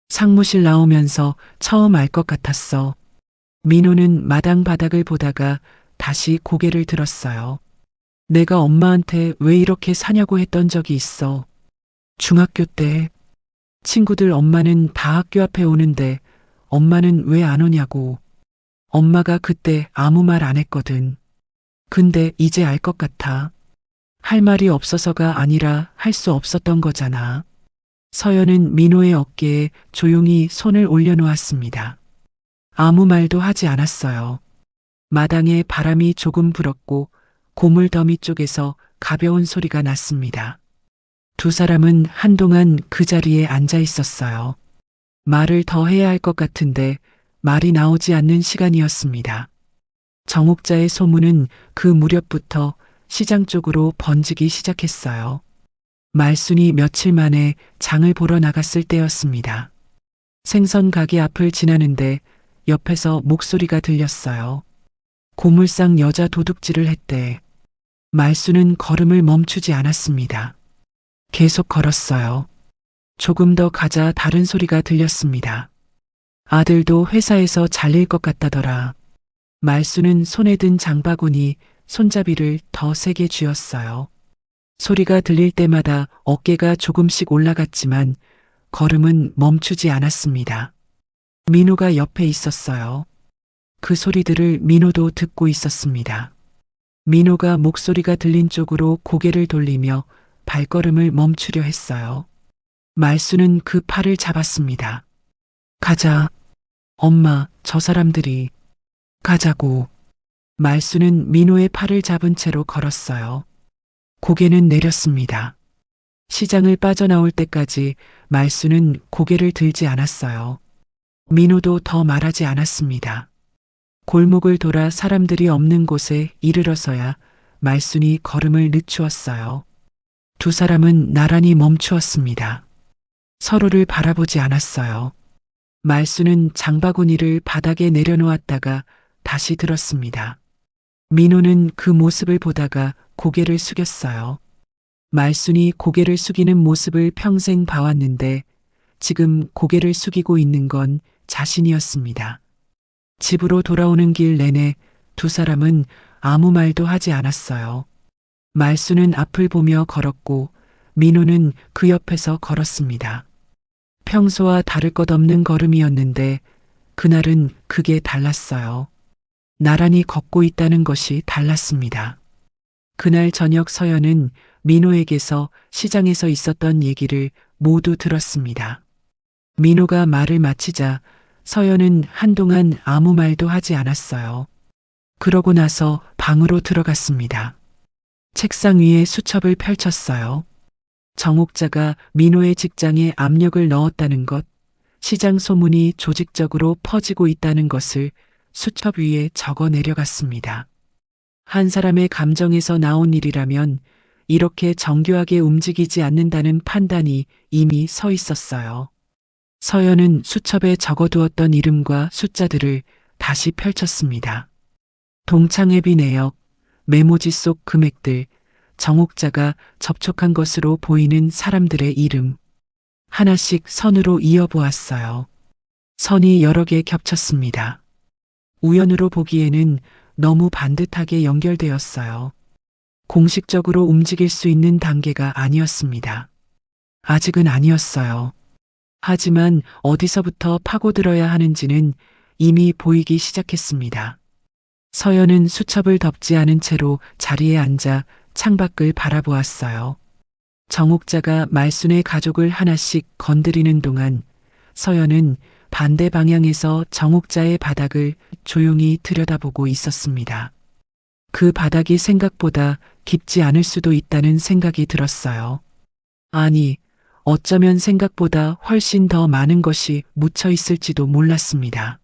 상무실 나오면서 처음 알 것 같았어. 민호는 마당 바닥을 보다가 다시 고개를 들었어요. 내가 엄마한테 왜 이렇게 사냐고 했던 적이 있어. 중학교 때 친구들 엄마는 다 학교 앞에 오는데 엄마는 왜 안 오냐고. 엄마가 그때 아무 말 안 했거든. 근데 이제 알 것 같아. 할 말이 없어서가 아니라 할 수 없었던 거잖아. 서연은 민호의 어깨에 조용히 손을 올려놓았습니다. 아무 말도 하지 않았어요. 마당에 바람이 조금 불었고 고물 더미 쪽에서 가벼운 소리가 났습니다. 두 사람은 한동안 그 자리에 앉아 있었어요. 말을 더 해야 할 것 같은데 말이 나오지 않는 시간이었습니다. 정옥자의 소문은 그 무렵부터 시장 쪽으로 번지기 시작했어요. 말순이 며칠 만에 장을 보러 나갔을 때였습니다. 생선 가게 앞을 지나는데 옆에서 목소리가 들렸어요. 고물상 여자 도둑질을 했대. 말순은 걸음을 멈추지 않았습니다. 계속 걸었어요. 조금 더 가자 다른 소리가 들렸습니다. 아들도 회사에서 잘릴 것 같다더라. 말순은 손에 든 장바구니 손잡이를 더 세게 쥐었어요. 소리가 들릴 때마다 어깨가 조금씩 올라갔지만 걸음은 멈추지 않았습니다. 민호가 옆에 있었어요. 그 소리들을 민호도 듣고 있었습니다. 민호가 목소리가 들린 쪽으로 고개를 돌리며 발걸음을 멈추려 했어요. 말순은 그 팔을 잡았습니다. 가자. 엄마, 저 사람들이. 가자고. 말순은 민호의 팔을 잡은 채로 걸었어요. 고개는 내렸습니다. 시장을 빠져나올 때까지 말순은 고개를 들지 않았어요. 민호도 더 말하지 않았습니다. 골목을 돌아 사람들이 없는 곳에 이르러서야 말순이 걸음을 늦추었어요. 두 사람은 나란히 멈추었습니다. 서로를 바라보지 않았어요. 말순은 장바구니를 바닥에 내려놓았다가 다시 들었습니다. 민호는 그 모습을 보다가 고개를 숙였어요. 말순이 고개를 숙이는 모습을 평생 봐왔는데 지금 고개를 숙이고 있는 건 자신이었습니다. 집으로 돌아오는 길 내내 두 사람은 아무 말도 하지 않았어요. 말순은 앞을 보며 걸었고 민호는 그 옆에서 걸었습니다. 평소와 다를 것 없는 걸음이었는데 그날은 그게 달랐어요. 나란히 걷고 있다는 것이 달랐습니다. 그날 저녁 서연은 민호에게서 시장에서 있었던 얘기를 모두 들었습니다. 민호가 말을 마치자 서연은 한동안 아무 말도 하지 않았어요. 그러고 나서 방으로 들어갔습니다. 책상 위에 수첩을 펼쳤어요. 정옥자가 민호의 직장에 압력을 넣었다는 것, 시장 소문이 조직적으로 퍼지고 있다는 것을 수첩 위에 적어 내려갔습니다. 한 사람의 감정에서 나온 일이라면 이렇게 정교하게 움직이지 않는다는 판단이 이미 서 있었어요. 서연은 수첩에 적어두었던 이름과 숫자들을 다시 펼쳤습니다. 동창회비 내역, 메모지 속 금액들, 정옥자가 접촉한 것으로 보이는 사람들의 이름. 하나씩 선으로 이어보았어요. 선이 여러 개 겹쳤습니다. 우연으로 보기에는 너무 반듯하게 연결되었어요. 공식적으로 움직일 수 있는 단계가 아니었습니다. 아직은 아니었어요. 하지만 어디서부터 파고들어야 하는지는 이미 보이기 시작했습니다. 서연은 수첩을 덮지 않은 채로 자리에 앉아 창밖을 바라보았어요. 정옥자가 말순의 가족을 하나씩 건드리는 동안 서연은 반대 방향에서 정옥자의 바닥을 조용히 들여다보고 있었습니다. 그 바닥이 생각보다 깊지 않을 수도 있다는 생각이 들었어요. 아니, 어쩌면 생각보다 훨씬 더 많은 것이 묻혀 있을지도 몰랐습니다.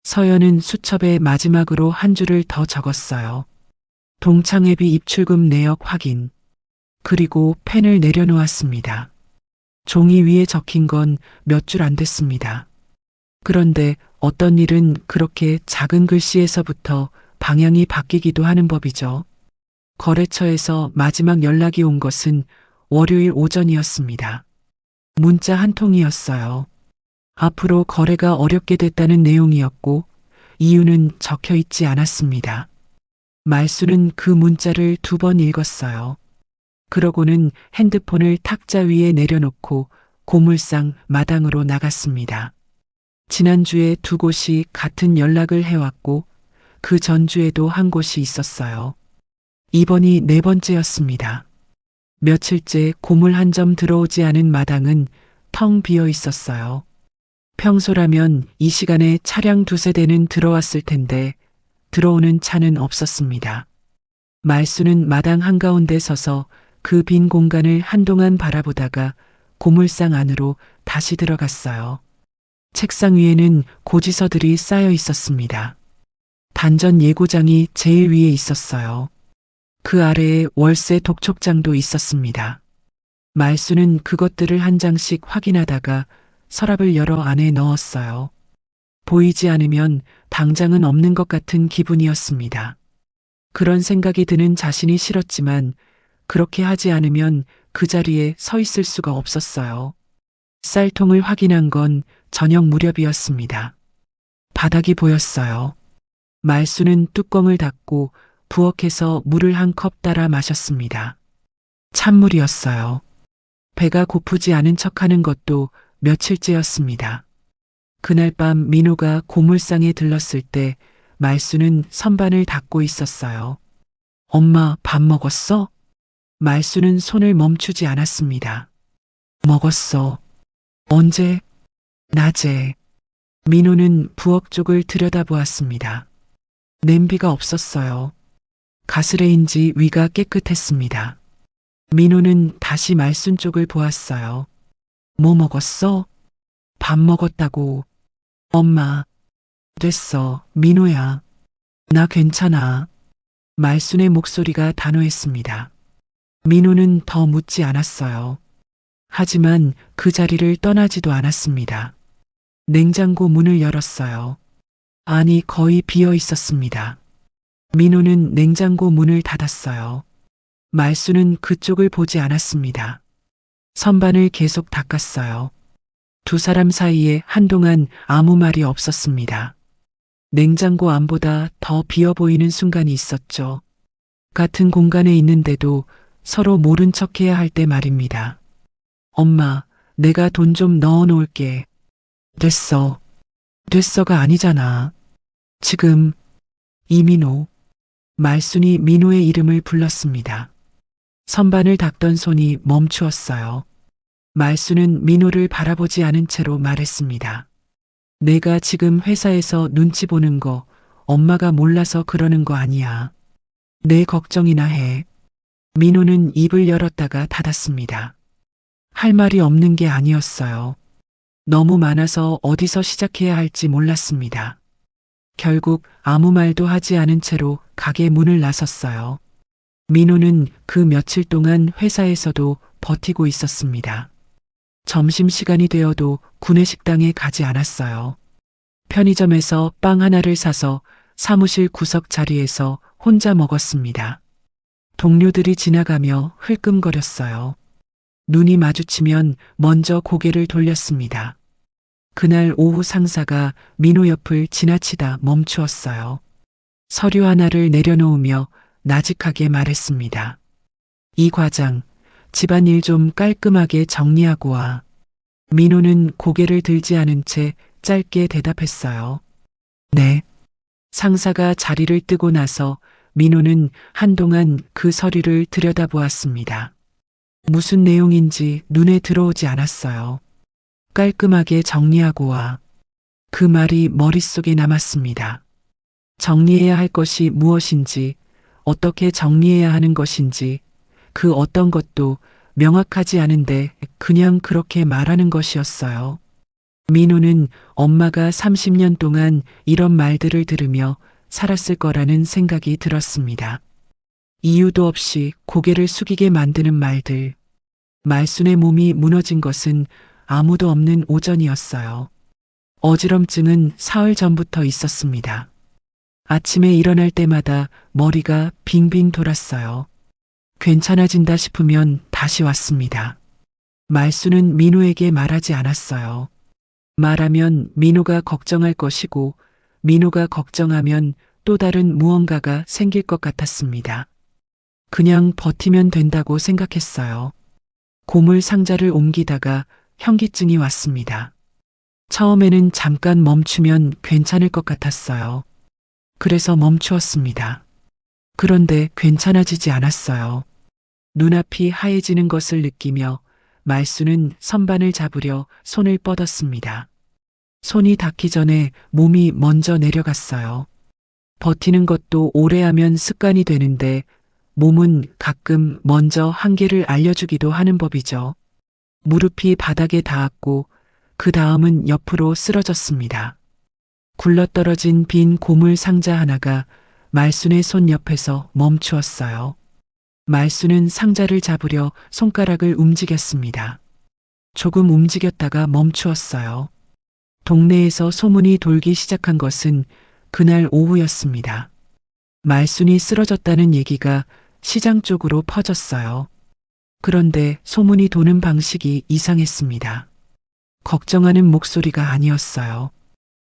서연은 수첩에 마지막으로 한 줄을 더 적었어요. 동창회비 입출금 내역 확인. 그리고 펜을 내려놓았습니다. 종이 위에 적힌 건 몇 줄 안 됐습니다. 그런데 어떤 일은 그렇게 작은 글씨에서부터 방향이 바뀌기도 하는 법이죠. 거래처에서 마지막 연락이 온 것은 월요일 오전이었습니다. 문자 한 통이었어요. 앞으로 거래가 어렵게 됐다는 내용이었고 이유는 적혀 있지 않았습니다. 말수는 그 문자를 2번 읽었어요. 그러고는 핸드폰을 탁자 위에 내려놓고 고물상 마당으로 나갔습니다. 지난주에 2곳이 같은 연락을 해왔고 그 전주에도 한 곳이 있었어요. 이번이 4번째였습니다. 며칠째 고물 한 점 들어오지 않은 마당은 텅 비어 있었어요. 평소라면 이 시간에 차량 2~3대는 들어왔을 텐데 들어오는 차는 없었습니다. 말수는 마당 한가운데 서서 그 빈 공간을 한동안 바라보다가 고물상 안으로 다시 들어갔어요. 책상 위에는 고지서들이 쌓여 있었습니다. 단전 예고장이 제일 위에 있었어요. 그 아래에 월세 독촉장도 있었습니다. 말수는 그것들을 한 장씩 확인하다가 서랍을 열어 안에 넣었어요. 보이지 않으면 당장은 없는 것 같은 기분이었습니다. 그런 생각이 드는 자신이 싫었지만 그렇게 하지 않으면 그 자리에 서 있을 수가 없었어요. 쌀통을 확인한 건 저녁 무렵이었습니다. 바닥이 보였어요. 말수는 뚜껑을 닫고 부엌에서 물을 한 컵 따라 마셨습니다. 찬물이었어요. 배가 고프지 않은 척하는 것도 며칠째였습니다. 그날 밤 민호가 고물상에 들렀을 때 말수는 선반을 닫고 있었어요. 엄마, 밥 먹었어? 말수는 손을 멈추지 않았습니다. 먹었어. 언제? 낮에. 민호는 부엌 쪽을 들여다보았습니다. 냄비가 없었어요. 가스레인지 위가 깨끗했습니다. 민호는 다시 말순 쪽을 보았어요. 뭐 먹었어? 밥 먹었다고. 엄마. 됐어, 민호야. 나 괜찮아. 말순의 목소리가 단호했습니다. 민호는 더 묻지 않았어요. 하지만 그 자리를 떠나지도 않았습니다. 냉장고 문을 열었어요. 안이 거의 비어 있었습니다. 민호는 냉장고 문을 닫았어요. 말수는 그쪽을 보지 않았습니다. 선반을 계속 닦았어요. 2사람 사이에 한동안 아무 말이 없었습니다. 냉장고 안보다 더 비어 보이는 순간이 있었죠. 같은 공간에 있는데도 서로 모른 척해야 할 때 말입니다. 엄마, 내가 돈 좀 넣어 놓을게. 됐어. 됐어가 아니잖아. 지금. 이민호. 말순이 민호의 이름을 불렀습니다. 선반을 닦던 손이 멈추었어요. 말순은 민호를 바라보지 않은 채로 말했습니다. 내가 지금 회사에서 눈치 보는 거 엄마가 몰라서 그러는 거 아니야. 내 걱정이나 해. 민호는 입을 열었다가 닫았습니다. 할 말이 없는 게 아니었어요. 너무 많아서 어디서 시작해야 할지 몰랐습니다. 결국 아무 말도 하지 않은 채로 가게 문을 나섰어요. 민호는 그 며칠 동안 회사에서도 버티고 있었습니다. 점심시간이 되어도 구내식당에 가지 않았어요. 편의점에서 빵 하나를 사서 사무실 구석 자리에서 혼자 먹었습니다. 동료들이 지나가며 흘끔거렸어요. 눈이 마주치면 먼저 고개를 돌렸습니다. 그날 오후 상사가 민호 옆을 지나치다 멈추었어요. 서류 하나를 내려놓으며 나직하게 말했습니다. 이 과장, 집안일 좀 깔끔하게 정리하고 와. 민호는 고개를 들지 않은 채 짧게 대답했어요. 네. 상사가 자리를 뜨고 나서 민호는 한동안 그 서류를 들여다보았습니다. 무슨 내용인지 눈에 들어오지 않았어요. 깔끔하게 정리하고 와. 그 말이 머릿속에 남았습니다. 정리해야 할 것이 무엇인지, 어떻게 정리해야 하는 것인지, 그 어떤 것도 명확하지 않은데 그냥 그렇게 말하는 것이었어요. 민호는 엄마가 30년 동안 이런 말들을 들으며 살았을 거라는 생각이 들었습니다. 이유도 없이 고개를 숙이게 만드는 말들. 말순의 몸이 무너진 것은 아무도 없는 오전이었어요. 어지럼증은 사흘 전부터 있었습니다. 아침에 일어날 때마다 머리가 빙빙 돌았어요. 괜찮아진다 싶으면 다시 왔습니다. 말순은 민호에게 말하지 않았어요. 말하면 민호가 걱정할 것이고 민호가 걱정하면 또 다른 무언가가 생길 것 같았습니다. 그냥 버티면 된다고 생각했어요. 고물 상자를 옮기다가 현기증이 왔습니다. 처음에는 잠깐 멈추면 괜찮을 것 같았어요. 그래서 멈추었습니다. 그런데 괜찮아지지 않았어요. 눈앞이 하얘지는 것을 느끼며 말순은 선반을 잡으려 손을 뻗었습니다. 손이 닿기 전에 몸이 먼저 내려갔어요. 버티는 것도 오래 하면 습관이 되는데 몸은 가끔 먼저 한계를 알려주기도 하는 법이죠. 무릎이 바닥에 닿았고 그 다음은 옆으로 쓰러졌습니다. 굴러떨어진 빈 고물 상자 하나가 말순의 손 옆에서 멈추었어요. 말순은 상자를 잡으려 손가락을 움직였습니다. 조금 움직였다가 멈추었어요. 동네에서 소문이 돌기 시작한 것은 그날 오후였습니다. 말순이 쓰러졌다는 얘기가 시장 쪽으로 퍼졌어요. 그런데 소문이 도는 방식이 이상했습니다. 걱정하는 목소리가 아니었어요.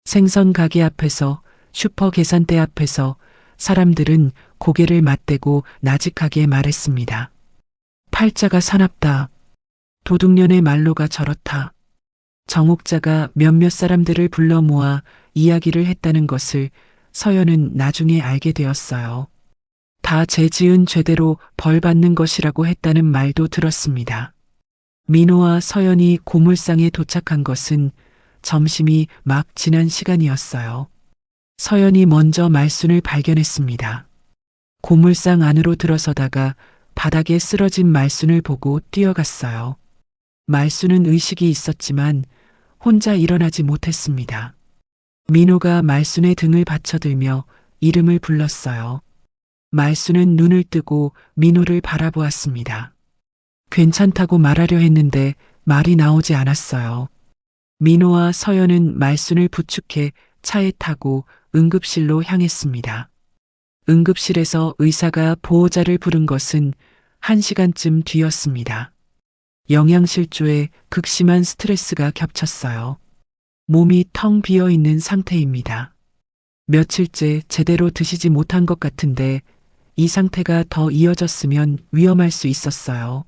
생선 가게 앞에서, 슈퍼 계산대 앞에서 사람들은 고개를 맞대고 나직하게 말했습니다. 팔자가 사납다. 도둑년의 말로가 저렇다. 정옥자가 몇몇 사람들을 불러 모아 이야기를 했다는 것을 서연은 나중에 알게 되었어요. 다 죄 지은 죄대로 벌 받는 것이라고 했다는 말도 들었습니다. 민호와 서연이 고물상에 도착한 것은 점심이 막 지난 시간이었어요. 서연이 먼저 말순을 발견했습니다. 고물상 안으로 들어서다가 바닥에 쓰러진 말순을 보고 뛰어갔어요. 말순은 의식이 있었지만 혼자 일어나지 못했습니다. 민호가 말순의 등을 받쳐들며 이름을 불렀어요. 말순은 눈을 뜨고 민호를 바라보았습니다. 괜찮다고 말하려 했는데 말이 나오지 않았어요. 민호와 서연은 말순을 부축해 차에 타고 응급실로 향했습니다. 응급실에서 의사가 보호자를 부른 것은 1시간쯤 뒤였습니다. 영양실조에 극심한 스트레스가 겹쳤어요. 몸이 텅 비어 있는 상태입니다. 며칠째 제대로 드시지 못한 것 같은데 이 상태가 더 이어졌으면 위험할 수 있었어요.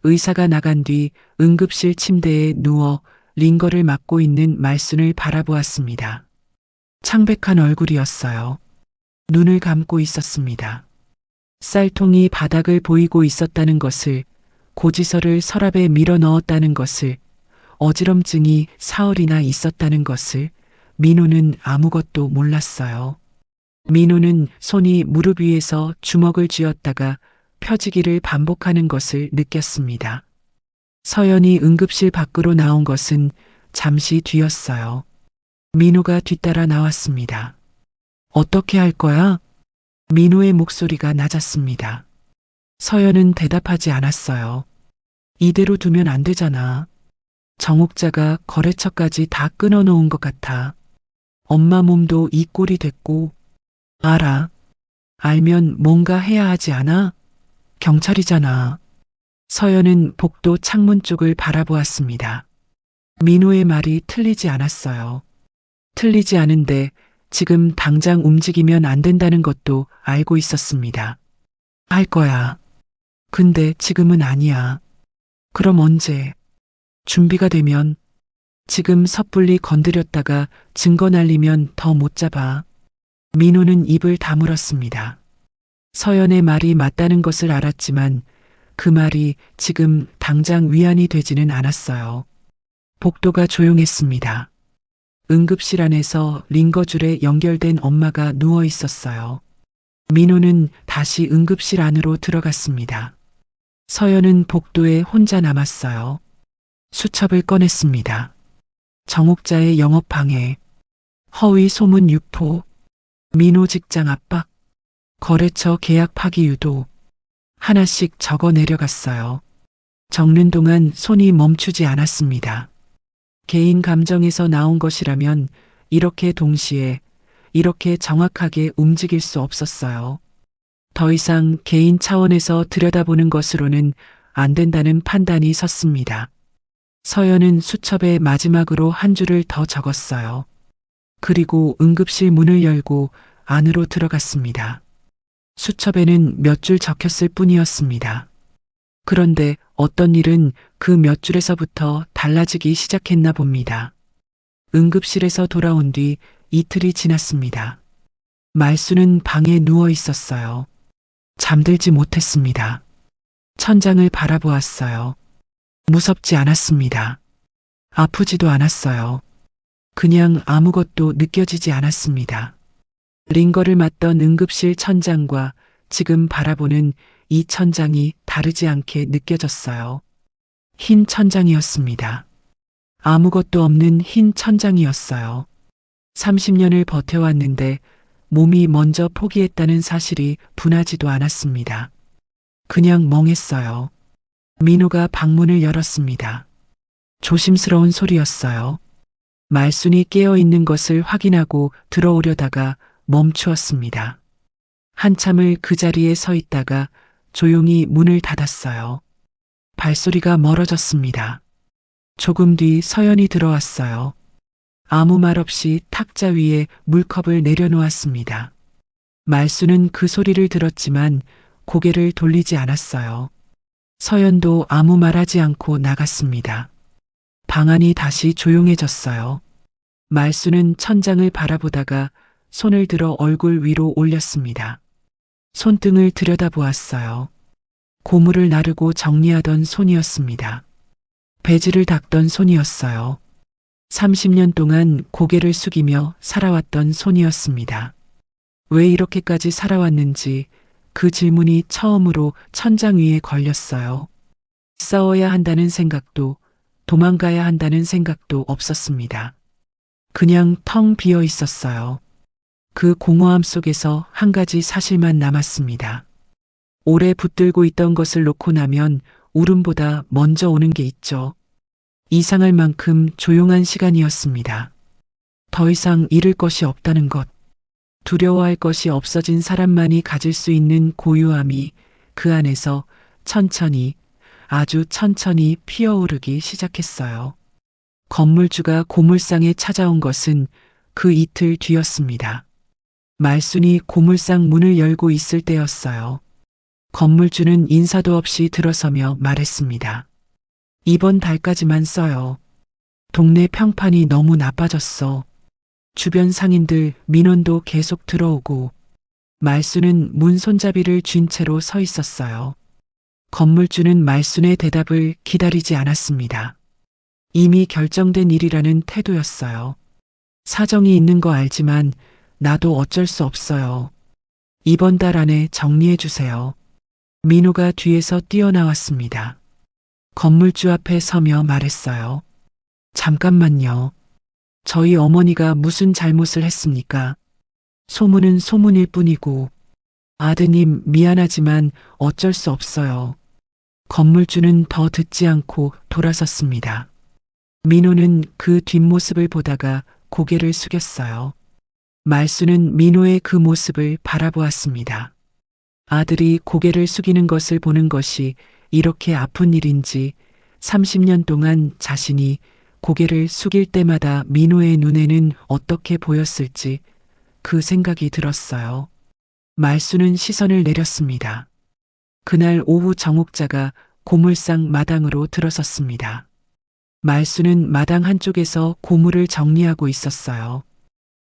의사가 나간 뒤 응급실 침대에 누워 링거를 맞고 있는 말순을 바라보았습니다. 창백한 얼굴이었어요. 눈을 감고 있었습니다. 쌀통이 바닥을 보이고 있었다는 것을, 고지서를 서랍에 밀어 넣었다는 것을, 어지럼증이 사흘이나 있었다는 것을 민호는 아무것도 몰랐어요. 민호는 손이 무릎 위에서 주먹을 쥐었다가 펴지기를 반복하는 것을 느꼈습니다. 서연이 응급실 밖으로 나온 것은 잠시 뒤였어요. 민호가 뒤따라 나왔습니다. 어떻게 할 거야? 민호의 목소리가 낮았습니다. 서연은 대답하지 않았어요. 이대로 두면 안 되잖아. 정옥자가 거래처까지 다 끊어놓은 것 같아. 엄마 몸도 이 꼴이 됐고. 알아. 알면 뭔가 해야 하지 않아? 경찰이잖아. 서연은 복도 창문 쪽을 바라보았습니다. 민호의 말이 틀리지 않았어요. 틀리지 않은데 지금 당장 움직이면 안 된다는 것도 알고 있었습니다. 할 거야. 근데 지금은 아니야. 그럼 언제? 준비가 되면. 지금 섣불리 건드렸다가 증거 날리면 더 못 잡아. 민호는 입을 다물었습니다. 서연의 말이 맞다는 것을 알았지만 그 말이 지금 당장 위안이 되지는 않았어요. 복도가 조용했습니다. 응급실 안에서 링거줄에 연결된 엄마가 누워 있었어요. 민호는 다시 응급실 안으로 들어갔습니다. 서연은 복도에 혼자 남았어요. 수첩을 꺼냈습니다. 정옥자의 영업방해, 허위 소문 유포, 민호 직장 압박. 거래처 계약 파기 유도. 하나씩 적어 내려갔어요. 적는 동안 손이 멈추지 않았습니다. 개인 감정에서 나온 것이라면 이렇게 동시에, 이렇게 정확하게 움직일 수 없었어요. 더 이상 개인 차원에서 들여다보는 것으로는 안 된다는 판단이 섰습니다. 서연은 수첩에 마지막으로 한 줄을 더 적었어요. 그리고 응급실 문을 열고 안으로 들어갔습니다. 수첩에는 몇 줄 적혔을 뿐이었습니다. 그런데 어떤 일은 그 몇 줄에서부터 달라지기 시작했나 봅니다. 응급실에서 돌아온 뒤 이틀이 지났습니다. 말수는 방에 누워 있었어요. 잠들지 못했습니다. 천장을 바라보았어요. 무섭지 않았습니다. 아프지도 않았어요. 그냥 아무것도 느껴지지 않았습니다. 링거를 맞던 응급실 천장과 지금 바라보는 이 천장이 다르지 않게 느껴졌어요. 흰 천장이었습니다. 아무것도 없는 흰 천장이었어요. 30년을 버텨왔는데 몸이 먼저 포기했다는 사실이 분하지도 않았습니다. 그냥 멍했어요. 민호가 방문을 열었습니다. 조심스러운 소리였어요. 말순이 깨어있는 것을 확인하고 들어오려다가 멈추었습니다. 한참을 그 자리에 서 있다가 조용히 문을 닫았어요. 발소리가 멀어졌습니다. 조금 뒤 서연이 들어왔어요. 아무 말 없이 탁자 위에 물컵을 내려놓았습니다. 말수는 그 소리를 들었지만 고개를 돌리지 않았어요. 서연도 아무 말하지 않고 나갔습니다. 방 안이 다시 조용해졌어요. 말수는 천장을 바라보다가 손을 들어 얼굴 위로 올렸습니다. 손등을 들여다보았어요. 고무를 나르고 정리하던 손이었습니다. 배지를 닦던 손이었어요. 30년 동안 고개를 숙이며 살아왔던 손이었습니다. 왜 이렇게까지 살아왔는지 그 질문이 처음으로 천장 위에 걸렸어요. 싸워야 한다는 생각도 도망가야 한다는 생각도 없었습니다. 그냥 텅 비어 있었어요. 그 공허함 속에서 한 가지 사실만 남았습니다. 오래 붙들고 있던 것을 놓고 나면 울음보다 먼저 오는 게 있죠. 이상할 만큼 조용한 시간이었습니다. 더 이상 잃을 것이 없다는 것, 두려워할 것이 없어진 사람만이 가질 수 있는 고요함이 그 안에서 천천히, 아주 천천히 피어오르기 시작했어요. 건물주가 고물상에 찾아온 것은 그 이틀 뒤였습니다. 말순이 고물상 문을 열고 있을 때였어요. 건물주는 인사도 없이 들어서며 말했습니다. 이번 달까지만 써요. 동네 평판이 너무 나빠졌어. 주변 상인들 민원도 계속 들어오고. 말순은 문 손잡이를 쥔 채로 서 있었어요. 건물주는 말순의 대답을 기다리지 않았습니다. 이미 결정된 일이라는 태도였어요. 사정이 있는 거 알지만 나도 어쩔 수 없어요. 이번 달 안에 정리해 주세요. 민호가 뒤에서 뛰어나왔습니다. 건물주 앞에 서며 말했어요. 잠깐만요. 저희 어머니가 무슨 잘못을 했습니까? 소문은 소문일 뿐이고. 아드님 미안하지만 어쩔 수 없어요. 건물주는 더 듣지 않고 돌아섰습니다. 민호는 그 뒷모습을 보다가 고개를 숙였어요. 말수는 민호의 그 모습을 바라보았습니다. 아들이 고개를 숙이는 것을 보는 것이 이렇게 아픈 일인지 30년 동안 자신이 고개를 숙일 때마다 민호의 눈에는 어떻게 보였을지 그 생각이 들었어요. 말수는 시선을 내렸습니다. 그날 오후 정옥자가 고물상 마당으로 들어섰습니다. 말수는 마당 한쪽에서 고물을 정리하고 있었어요.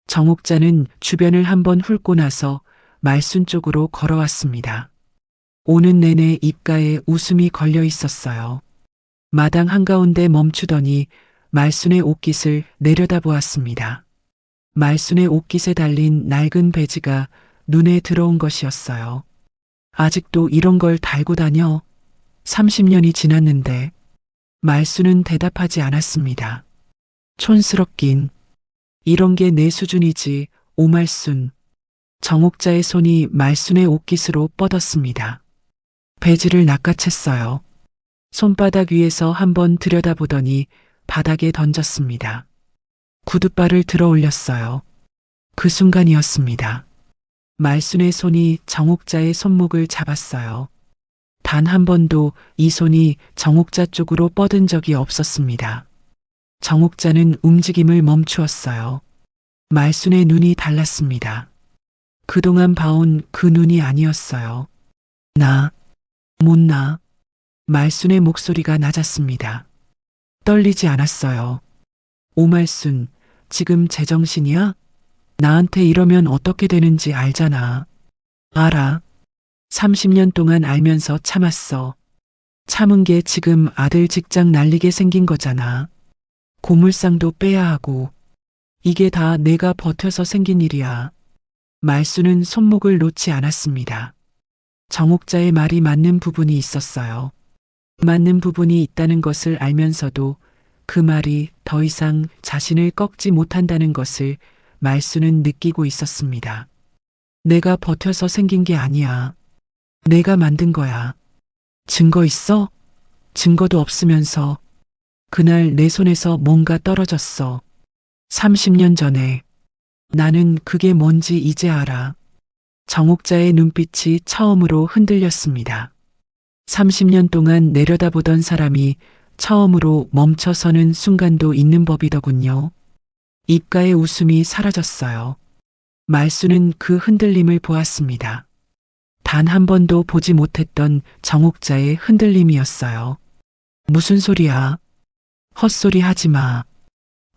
정옥자는 주변을 한번 훑고 나서 말순 쪽으로 걸어왔습니다. 오는 내내 입가에 웃음이 걸려 있었어요. 마당 한가운데 멈추더니 말순의 옷깃을 내려다보았습니다. 말순의 옷깃에 달린 낡은 배지가 눈에 들어온 것이었어요. 아직도 이런 걸 달고 다녀? 30년이 지났는데. 말순은 대답하지 않았습니다. 촌스럽긴. 이런 게 내 수준이지, 오말순. 정옥자의 손이 말순의 옷깃으로 뻗었습니다. 배지를 낚아챘어요. 손바닥 위에서 한번 들여다보더니 바닥에 던졌습니다. 구둣발을 들어 올렸어요. 그 순간이었습니다. 말순의 손이 정옥자의 손목을 잡았어요. 단 한 번도 이 손이 정옥자 쪽으로 뻗은 적이 없었습니다. 정옥자는 움직임을 멈추었어요. 말순의 눈이 달랐습니다. 그동안 봐온 그 눈이 아니었어요. 못 나. 말순의 목소리가 낮았습니다. 떨리지 않았어요. 오말순, 지금 제정신이야? 나한테 이러면 어떻게 되는지 알잖아. 알아. 30년 동안 알면서 참았어. 참은 게 지금 아들 직장 날리게 생긴 거잖아. 고물상도 빼야 하고. 이게 다 내가 버텨서 생긴 일이야. 말수는 손목을 놓지 않았습니다. 정옥자의 말이 맞는 부분이 있었어요. 맞는 부분이 있다는 것을 알면서도 그 말이 더 이상 자신을 꺾지 못한다는 것을 말수는 느끼고 있었습니다. 내가 버텨서 생긴 게 아니야. 내가 만든 거야. 증거 있어? 증거도 없으면서 그날 내 손에서 뭔가 떨어졌어. 30년 전에. 나는 그게 뭔지 이제 알아. 정옥자의 눈빛이 처음으로 흔들렸습니다. 30년 동안 내려다보던 사람이 처음으로 멈춰서는 순간도 있는 법이더군요. 입가의 웃음이 사라졌어요. 말수는 그 흔들림을 보았습니다. 단 한 번도 보지 못했던 정옥자의 흔들림이었어요. 무슨 소리야? 헛소리 하지 마.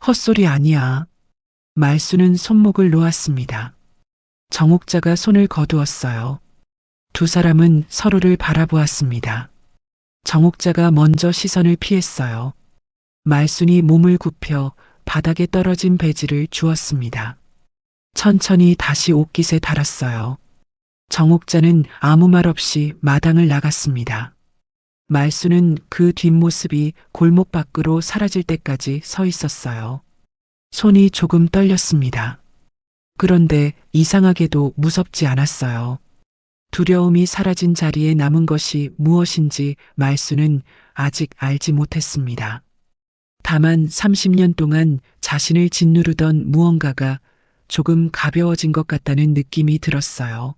헛소리 아니야. 말수는 손목을 놓았습니다. 정옥자가 손을 거두었어요. 두 사람은 서로를 바라보았습니다. 정옥자가 먼저 시선을 피했어요. 말순이 몸을 굽혀 바닥에 떨어진 배지를 주었습니다. 천천히 다시 옷깃에 달았어요. 정옥자는 아무 말 없이 마당을 나갔습니다. 말수는 그 뒷모습이 골목 밖으로 사라질 때까지 서 있었어요. 손이 조금 떨렸습니다. 그런데 이상하게도 무섭지 않았어요. 두려움이 사라진 자리에 남은 것이 무엇인지 말수는 아직 알지 못했습니다. 다만 30년 동안 자신을 짓누르던 무언가가 조금 가벼워진 것 같다는 느낌이 들었어요.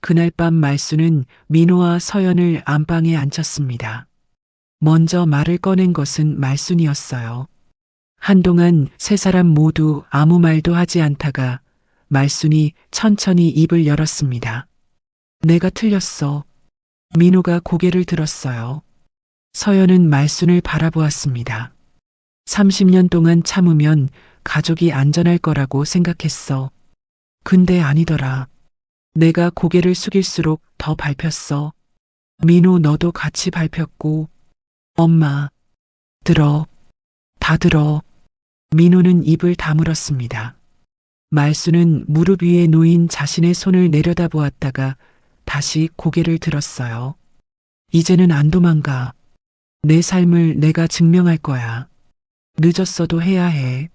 그날 밤 말수는 민호와 서연을 안방에 앉혔습니다. 먼저 말을 꺼낸 것은 말순이었어요. 한동안 세 사람 모두 아무 말도 하지 않다가 말순이 천천히 입을 열었습니다. 내가 틀렸어. 민호가 고개를 들었어요. 서연은 말순을 바라보았습니다. 30년 동안 참으면 가족이 안전할 거라고 생각했어. 근데 아니더라. 내가 고개를 숙일수록 더 밟혔어. 민호 너도 같이 밟혔고. 엄마. 다 들어. 민호는 입을 다물었습니다. 말수는 무릎 위에 놓인 자신의 손을 내려다보았다가 다시 고개를 들었어요. 이제는 안 도망가. 내 삶을 내가 증명할 거야. 늦었어도 해야 해.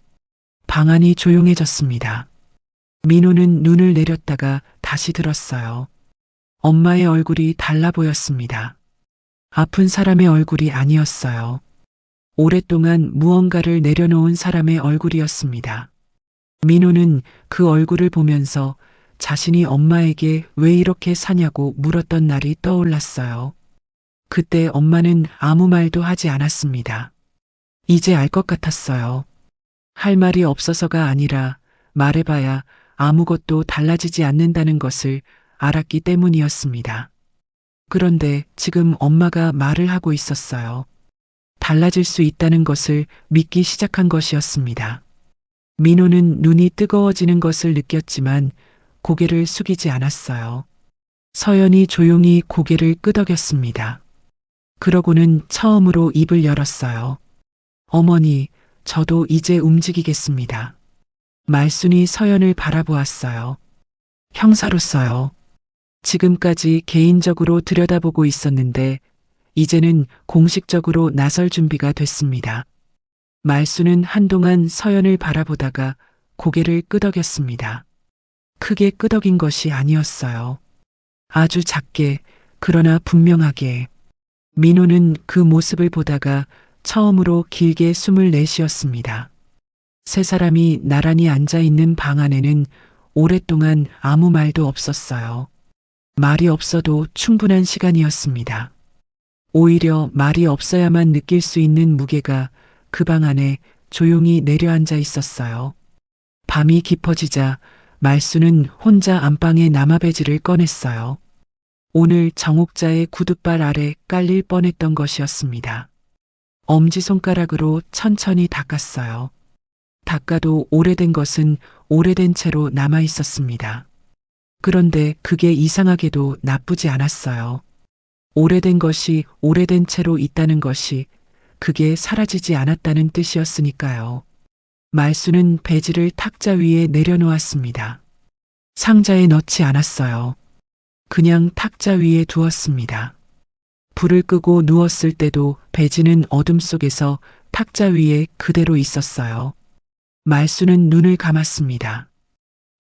방 안이 조용해졌습니다. 민호는 눈을 내렸다가 다시 들었어요. 엄마의 얼굴이 달라 보였습니다. 아픈 사람의 얼굴이 아니었어요. 오랫동안 무언가를 내려놓은 사람의 얼굴이었습니다. 민호는 그 얼굴을 보면서 자신이 엄마에게 왜 이렇게 사냐고 물었던 날이 떠올랐어요. 그때 엄마는 아무 말도 하지 않았습니다. 이제 알 것 같았어요. 할 말이 없어서가 아니라 말해봐야 아무것도 달라지지 않는다는 것을 알았기 때문이었습니다. 그런데 지금 엄마가 말을 하고 있었어요. 달라질 수 있다는 것을 믿기 시작한 것이었습니다. 민호는 눈이 뜨거워지는 것을 느꼈지만 고개를 숙이지 않았어요. 서연이 조용히 고개를 끄덕였습니다. 그러고는 처음으로 입을 열었어요. 어머니, 저도 이제 움직이겠습니다. 말순이 서연을 바라보았어요. 형사로서요. 지금까지 개인적으로 들여다보고 있었는데 이제는 공식적으로 나설 준비가 됐습니다. 말순은 한동안 서연을 바라보다가 고개를 끄덕였습니다. 크게 끄덕인 것이 아니었어요. 아주 작게, 그러나 분명하게. 민호는 그 모습을 보다가 처음으로 길게 숨을 내쉬었습니다. 세 사람이 나란히 앉아 있는 방 안에는 오랫동안 아무 말도 없었어요. 말이 없어도 충분한 시간이었습니다. 오히려 말이 없어야만 느낄 수 있는 무게가 그 방 안에 조용히 내려앉아 있었어요. 밤이 깊어지자 말수는 혼자 안방에 남아배지를 꺼냈어요. 오늘 정옥자의 구둣발 아래 깔릴 뻔했던 것이었습니다. 엄지손가락으로 천천히 닦았어요. 닦아도 오래된 것은 오래된 채로 남아 있었습니다. 그런데 그게 이상하게도 나쁘지 않았어요. 오래된 것이 오래된 채로 있다는 것이 그게 사라지지 않았다는 뜻이었으니까요. 말수는 배지를 탁자 위에 내려놓았습니다. 상자에 넣지 않았어요. 그냥 탁자 위에 두었습니다. 불을 끄고 누웠을 때도 배지는 어둠 속에서 탁자 위에 그대로 있었어요. 말수는 눈을 감았습니다.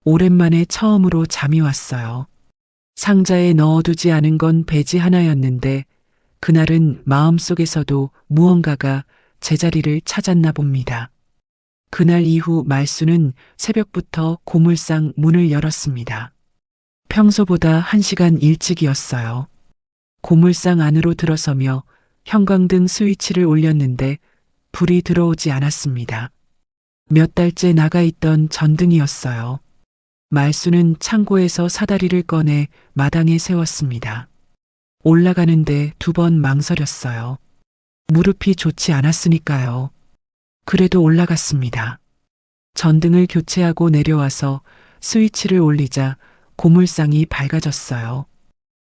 오랜만에 처음으로 잠이 왔어요. 상자에 넣어두지 않은 건 배지 하나였는데 그날은 마음속에서도 무언가가 제자리를 찾았나 봅니다. 그날 이후 말수는 새벽부터 고물상 문을 열었습니다. 평소보다 1시간 일찍이었어요. 고물상 안으로 들어서며 형광등 스위치를 올렸는데 불이 들어오지 않았습니다. 몇 달째 나가 있던 전등이었어요. 말수는 창고에서 사다리를 꺼내 마당에 세웠습니다. 올라가는데 2번 망설였어요. 무릎이 좋지 않았으니까요. 그래도 올라갔습니다. 전등을 교체하고 내려와서 스위치를 올리자 고물상이 밝아졌어요.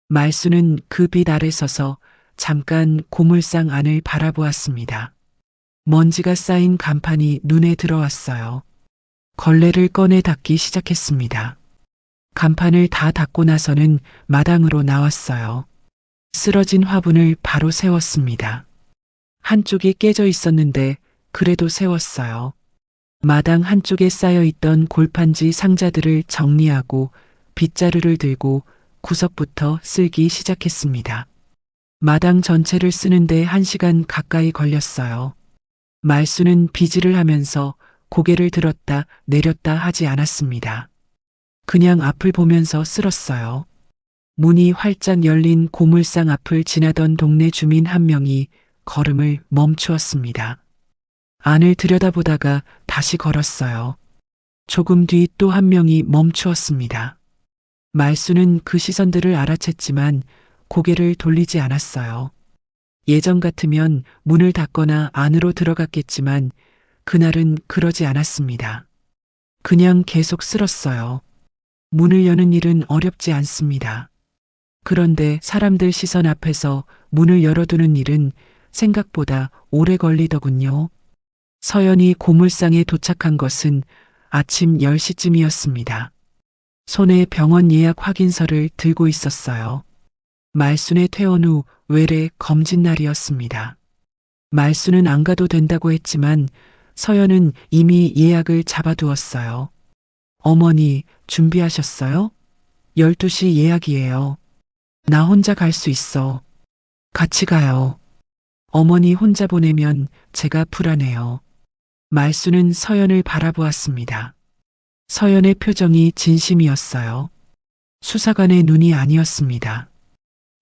말수는 그 빛 아래 서서 잠깐 고물상 안을 바라보았습니다. 먼지가 쌓인 간판이 눈에 들어왔어요. 걸레를 꺼내 닦기 시작했습니다. 간판을 다 닦고 나서는 마당으로 나왔어요. 쓰러진 화분을 바로 세웠습니다. 한쪽이 깨져 있었는데 그래도 세웠어요. 마당 한쪽에 쌓여있던 골판지 상자들을 정리하고 빗자루를 들고 구석부터 쓸기 시작했습니다. 마당 전체를 쓰는데 1시간 가까이 걸렸어요. 말수는 비질을 하면서 고개를 들었다 내렸다 하지 않았습니다. 그냥 앞을 보면서 쓸었어요. 문이 활짝 열린 고물상 앞을 지나던 동네 주민 한 명이 걸음을 멈추었습니다. 안을 들여다보다가 다시 걸었어요. 조금 뒤 또 한 명이 멈추었습니다. 말수는 그 시선들을 알아챘지만 고개를 돌리지 않았어요. 예전 같으면 문을 닫거나 안으로 들어갔겠지만 그날은 그러지 않았습니다. 그냥 계속 쓸었어요. 문을 여는 일은 어렵지 않습니다. 그런데 사람들 시선 앞에서 문을 열어두는 일은 생각보다 오래 걸리더군요. 서연이 고물상에 도착한 것은 아침 10시쯤이었습니다. 손에 병원 예약 확인서를 들고 있었어요. 말순의 퇴원 후 외래 검진 날이었습니다. 말순은 안 가도 된다고 했지만 서연은 이미 예약을 잡아두었어요. 어머니, 준비하셨어요? 12시 예약이에요. 나 혼자 갈 수 있어. 같이 가요. 어머니 혼자 보내면 제가 불안해요. 말수는 서연을 바라보았습니다. 서연의 표정이 진심이었어요. 수사관의 눈이 아니었습니다.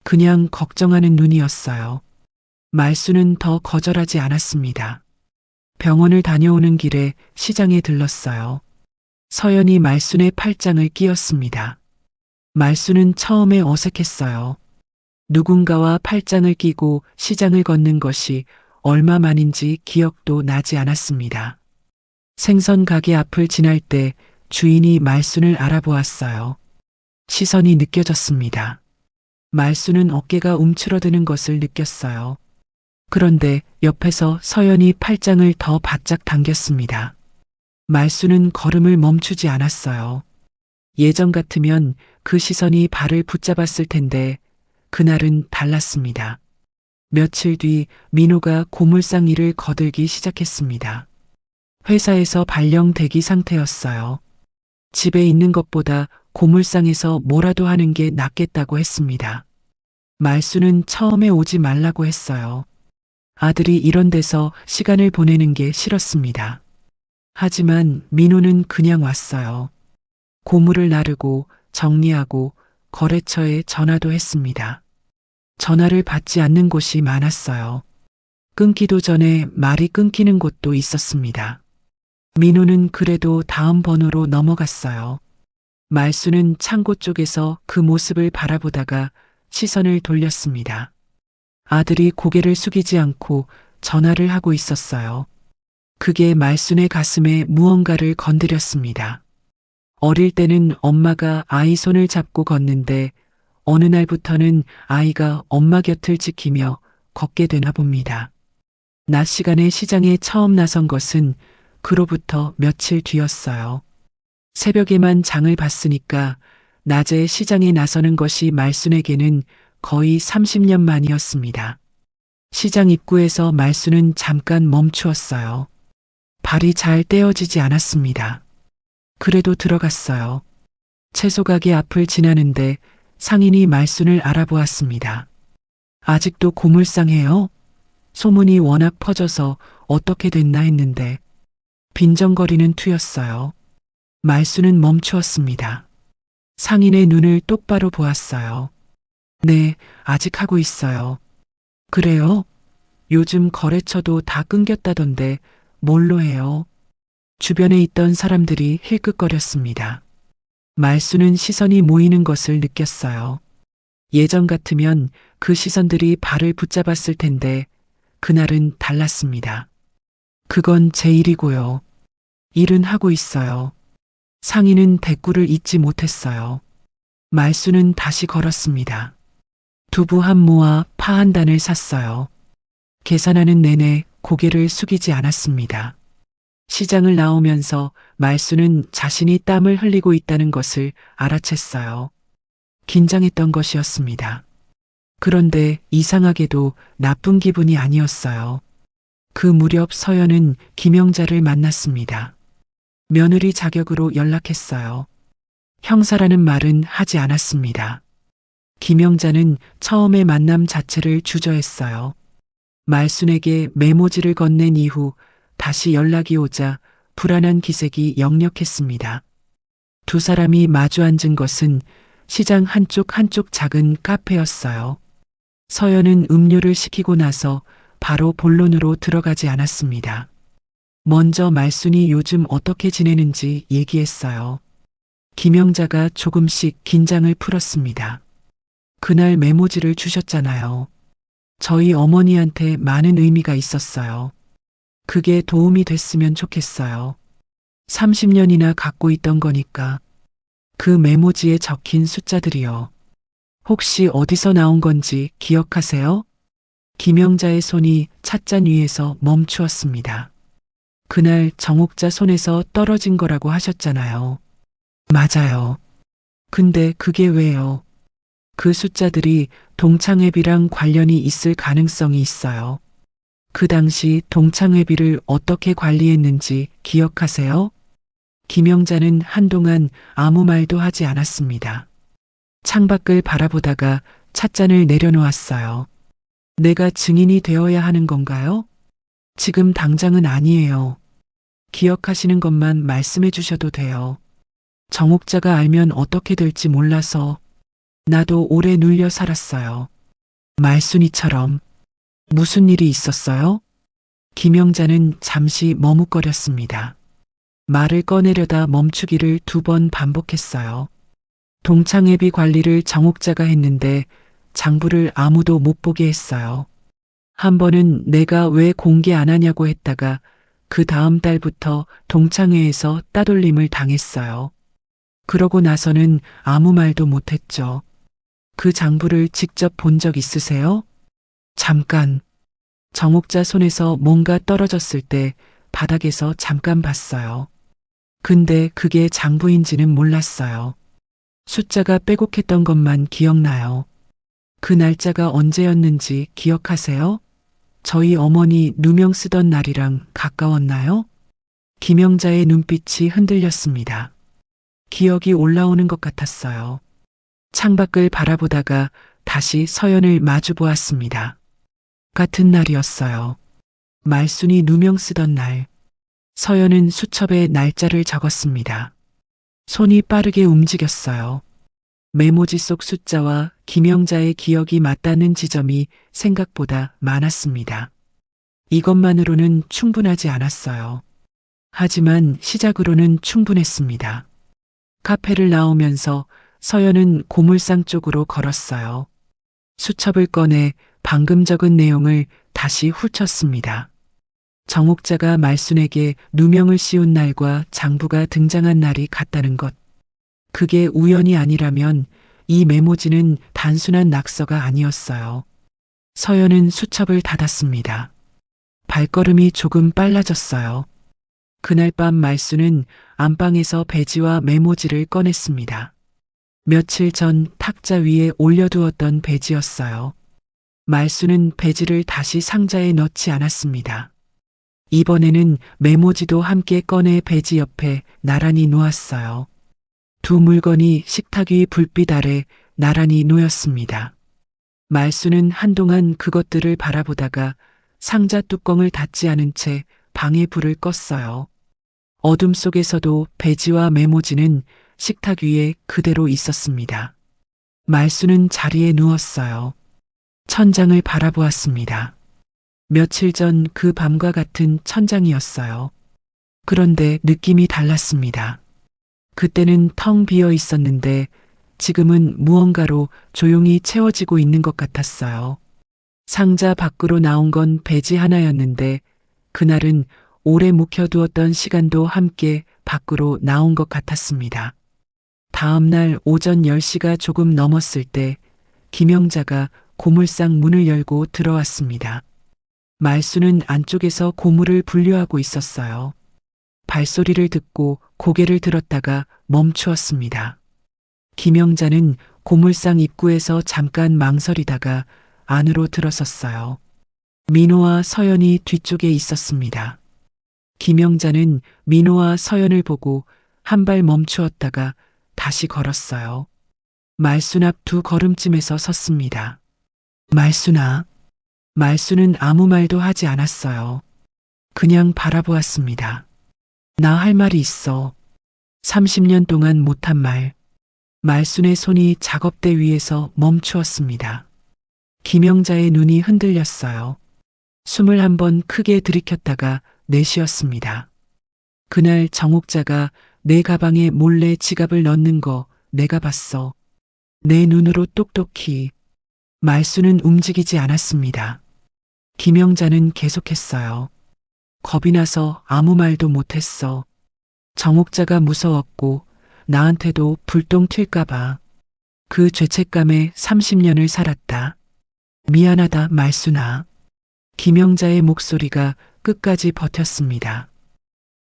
그냥 걱정하는 눈이었어요. 말수는 더 거절하지 않았습니다. 병원을 다녀오는 길에 시장에 들렀어요. 서연이 말순의 팔짱을 끼었습니다. 말수는 처음에 어색했어요. 누군가와 팔짱을 끼고 시장을 걷는 것이 얼마만인지 기억도 나지 않았습니다. 생선 가게 앞을 지날 때 주인이 말순을 알아보았어요. 시선이 느껴졌습니다. 말순은 어깨가 움츠러드는 것을 느꼈어요. 그런데 옆에서 서연이 팔짱을 더 바짝 당겼습니다. 말순은 걸음을 멈추지 않았어요. 예전 같으면 그 시선이 발을 붙잡았을 텐데 그날은 달랐습니다. 며칠 뒤 민호가 고물상 일을 거들기 시작했습니다. 회사에서 발령 대기 상태였어요. 집에 있는 것보다 고물상에서 뭐라도 하는 게 낫겠다고 했습니다. 말수는 처음에 오지 말라고 했어요. 아들이 이런 데서 시간을 보내는 게 싫었습니다. 하지만 민호는 그냥 왔어요. 고물을 나르고 정리하고 거래처에 전화도 했습니다. 전화를 받지 않는 곳이 많았어요. 끊기도 전에 말이 끊기는 곳도 있었습니다. 민호는 그래도 다음 번호로 넘어갔어요. 말수는 창고 쪽에서 그 모습을 바라보다가 시선을 돌렸습니다. 아들이 고개를 숙이지 않고 전화를 하고 있었어요. 그게 말순의 가슴에 무언가를 건드렸습니다. 어릴 때는 엄마가 아이 손을 잡고 걷는데 어느 날부터는 아이가 엄마 곁을 지키며 걷게 되나 봅니다. 낮 시간에 시장에 처음 나선 것은 그로부터 며칠 뒤였어요. 새벽에만 장을 봤으니까 낮에 시장에 나서는 것이 말순에게는 거의 30년 만이었습니다. 시장 입구에서 말순은 잠깐 멈추었어요. 발이 잘 떼어지지 않았습니다. 그래도 들어갔어요. 채소 가게 앞을 지나는데 상인이 말순을 알아보았습니다. 아직도 고물상해요? 소문이 워낙 퍼져서 어떻게 됐나 했는데 빈정거리는 투였어요. 말순은 멈추었습니다. 상인의 눈을 똑바로 보았어요. 네, 아직 하고 있어요. 그래요? 요즘 거래처도 다 끊겼다던데 뭘로 해요? 주변에 있던 사람들이 힐끗거렸습니다. 말수는 시선이 모이는 것을 느꼈어요. 예전 같으면 그 시선들이 발을 붙잡았을 텐데 그날은 달랐습니다. 그건 제 일이고요. 일은 하고 있어요. 상인은 대꾸를 잇지 못했어요. 말수는 다시 걸었습니다. 두부 한 모와 파 한 단을 샀어요. 계산하는 내내 고개를 숙이지 않았습니다. 시장을 나오면서 말수는 자신이 땀을 흘리고 있다는 것을 알아챘어요. 긴장했던 것이었습니다. 그런데 이상하게도 나쁜 기분이 아니었어요. 그 무렵 서연은 김영자를 만났습니다. 며느리 자격으로 연락했어요. 형사라는 말은 하지 않았습니다. 김영자는 처음의 만남 자체를 주저했어요. 말순에게 메모지를 건넨 이후 다시 연락이 오자 불안한 기색이 역력했습니다. 두 사람이 마주 앉은 것은 시장 한쪽 작은 카페였어요. 서연은 음료를 시키고 나서 바로 본론으로 들어가지 않았습니다. 먼저 말순이 요즘 어떻게 지내는지 얘기했어요. 김영자가 조금씩 긴장을 풀었습니다. 그날 메모지를 주셨잖아요. 저희 어머니한테 많은 의미가 있었어요. 그게 도움이 됐으면 좋겠어요. 30년이나 갖고 있던 거니까. 그 메모지에 적힌 숫자들이요. 혹시 어디서 나온 건지 기억하세요? 김영자의 손이 찻잔 위에서 멈추었습니다. 그날 정옥자 손에서 떨어진 거라고 하셨잖아요. 맞아요. 근데 그게 왜요? 그 숫자들이 동창회비랑 관련이 있을 가능성이 있어요. 그 당시 동창회비를 어떻게 관리했는지 기억하세요? 김영자는 한동안 아무 말도 하지 않았습니다. 창밖을 바라보다가 찻잔을 내려놓았어요. 내가 증인이 되어야 하는 건가요? 지금 당장은 아니에요. 기억하시는 것만 말씀해 주셔도 돼요. 정옥자가 알면 어떻게 될지 몰라서 나도 오래 눌려 살았어요. 말순이처럼. 무슨 일이 있었어요? 김영자는 잠시 머뭇거렸습니다. 말을 꺼내려다 멈추기를 2번 반복했어요. 동창회비 관리를 정옥자가 했는데 장부를 아무도 못 보게 했어요. 한 번은 내가 왜 공개 안 하냐고 했다가 그 다음 달부터 동창회에서 따돌림을 당했어요. 그러고 나서는 아무 말도 못했죠. 그 장부를 직접 본 적 있으세요? 잠깐. 정옥자 손에서 뭔가 떨어졌을 때 바닥에서 잠깐 봤어요. 근데 그게 장부인지는 몰랐어요. 숫자가 빼곡했던 것만 기억나요. 그 날짜가 언제였는지 기억하세요? 저희 어머니 누명 쓰던 날이랑 가까웠나요? 김영자의 눈빛이 흔들렸습니다. 기억이 올라오는 것 같았어요. 창밖을 바라보다가 다시 서연을 마주 보았습니다. 같은 날이었어요. 말순이 누명 쓰던 날. 서연은 수첩에 날짜를 적었습니다. 손이 빠르게 움직였어요. 메모지 속 숫자와 김영자의 기억이 맞닿는 지점이 생각보다 많았습니다. 이것만으로는 충분하지 않았어요. 하지만 시작으로는 충분했습니다. 카페를 나오면서 서연은 고물상 쪽으로 걸었어요. 수첩을 꺼내 방금 적은 내용을 다시 훑었습니다. 정옥자가 말순에게 누명을 씌운 날과 장부가 등장한 날이 같다는 것. 그게 우연이 아니라면 이 메모지는 단순한 낙서가 아니었어요. 서연은 수첩을 닫았습니다. 발걸음이 조금 빨라졌어요. 그날 밤 말순은 안방에서 배지와 메모지를 꺼냈습니다. 며칠 전 탁자 위에 올려두었던 배지였어요. 말순은 배지를 다시 상자에 넣지 않았습니다. 이번에는 메모지도 함께 꺼내 배지 옆에 나란히 놓았어요. 두 물건이 식탁 위 불빛 아래 나란히 놓였습니다. 말순은 한동안 그것들을 바라보다가 상자 뚜껑을 닫지 않은 채 방에 불을 껐어요. 어둠 속에서도 배지와 메모지는 식탁 위에 그대로 있었습니다. 말순은 자리에 누웠어요. 천장을 바라보았습니다. 며칠 전 그 밤과 같은 천장이었어요. 그런데 느낌이 달랐습니다. 그때는 텅 비어 있었는데 지금은 무언가로 조용히 채워지고 있는 것 같았어요. 상자 밖으로 나온 건 배지 하나였는데 그날은 오래 묵혀두었던 시간도 함께 밖으로 나온 것 같았습니다. 다음 날 오전 10시가 조금 넘었을 때 김영자가 고물상 문을 열고 들어왔습니다. 말순은 안쪽에서 고물을 분류하고 있었어요. 발소리를 듣고 고개를 들었다가 멈추었습니다. 김영자는 고물상 입구에서 잠깐 망설이다가 안으로 들어섰어요. 민호와 서연이 뒤쪽에 있었습니다. 김영자는 민호와 서연을 보고 한 발 멈추었다가 다시 걸었어요. 말순 앞 두 걸음쯤에서 섰습니다. 말순아. 말순은 아무 말도 하지 않았어요. 그냥 바라보았습니다. 나 할 말이 있어. 30년 동안 못한 말. 말순의 손이 작업대 위에서 멈추었습니다. 김영자의 눈이 흔들렸어요. 숨을 한번 크게 들이켰다가 내쉬었습니다. 그날 정옥자가 내 가방에 몰래 지갑을 넣는 거 내가 봤어. 내 눈으로 똑똑히. 말순은 움직이지 않았습니다. 김영자는 계속했어요. 겁이 나서 아무 말도 못했어. 정옥자가 무서웠고 나한테도 불똥 튈까봐. 그 죄책감에 30년을 살았다. 미안하다 말순아. 김영자의 목소리가 끝까지 버텼습니다.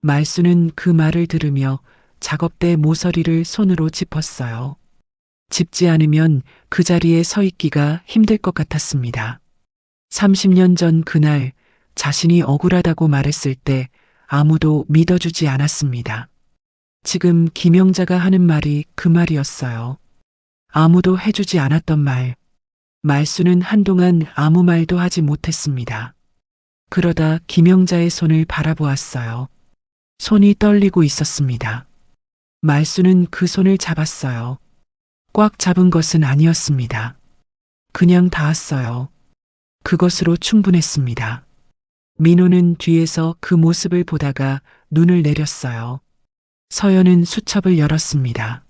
말순은 그 말을 들으며 작업대 모서리를 손으로 짚었어요. 짚지 않으면 그 자리에 서 있기가 힘들 것 같았습니다. 30년 전 그날 자신이 억울하다고 말했을 때 아무도 믿어주지 않았습니다. 지금 김영자가 하는 말이 그 말이었어요. 아무도 해주지 않았던 말. 말순은 한동안 아무 말도 하지 못했습니다. 그러다 김영자의 손을 바라보았어요. 손이 떨리고 있었습니다. 말순은 그 손을 잡았어요. 꽉 잡은 것은 아니었습니다. 그냥 닿았어요. 그것으로 충분했습니다. 민호는 뒤에서 그 모습을 보다가 눈을 내렸어요. 서연은 수첩을 열었습니다.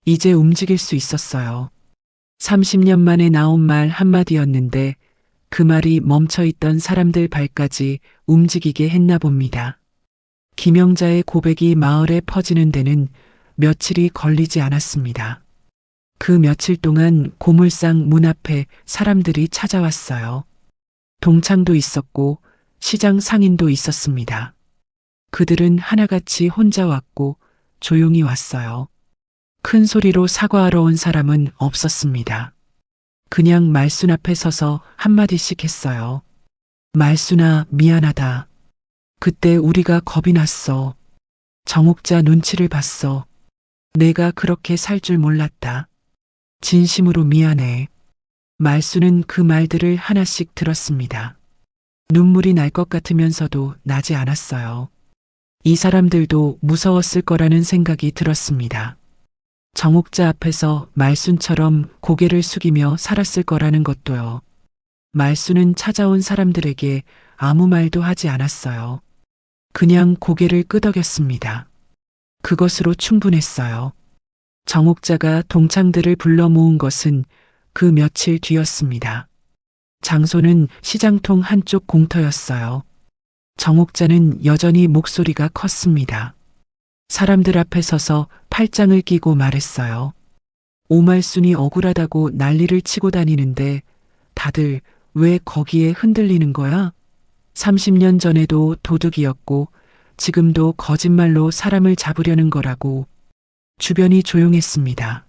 이제 움직일 수 있었어요. 30년 만에 나온 말 한마디였는데 그 말이 멈춰있던 사람들 발까지 움직이게 했나 봅니다. 김영자의 고백이 마을에 퍼지는 데는 며칠이 걸리지 않았습니다. 그 며칠 동안 고물상 문 앞에 사람들이 찾아왔어요. 동창도 있었고 시장 상인도 있었습니다. 그들은 하나같이 혼자 왔고 조용히 왔어요. 큰 소리로 사과하러 온 사람은 없었습니다. 그냥 말순 앞에 서서 한마디씩 했어요. 말순아, 미안하다. 그때 우리가 겁이 났어. 정옥자 눈치를 봤어. 내가 그렇게 살 줄 몰랐다. 진심으로 미안해. 말수는 그 말들을 하나씩 들었습니다. 눈물이 날 것 같으면서도 나지 않았어요. 이 사람들도 무서웠을 거라는 생각이 들었습니다. 정옥자 앞에서 말순처럼 고개를 숙이며 살았을 거라는 것도요. 말수는 찾아온 사람들에게 아무 말도 하지 않았어요. 그냥 고개를 끄덕였습니다. 그것으로 충분했어요. 정옥자가 동창들을 불러 모은 것은 그 며칠 뒤였습니다. 장소는 시장통 한쪽 공터였어요. 정옥자는 여전히 목소리가 컸습니다. 사람들 앞에 서서 팔짱을 끼고 말했어요. 오말순이 억울하다고 난리를 치고 다니는데 다들 왜 거기에 흔들리는 거야? 30년 전에도 도둑이었고 지금도 거짓말로 사람을 잡으려는 거라고. 주변이 조용했습니다.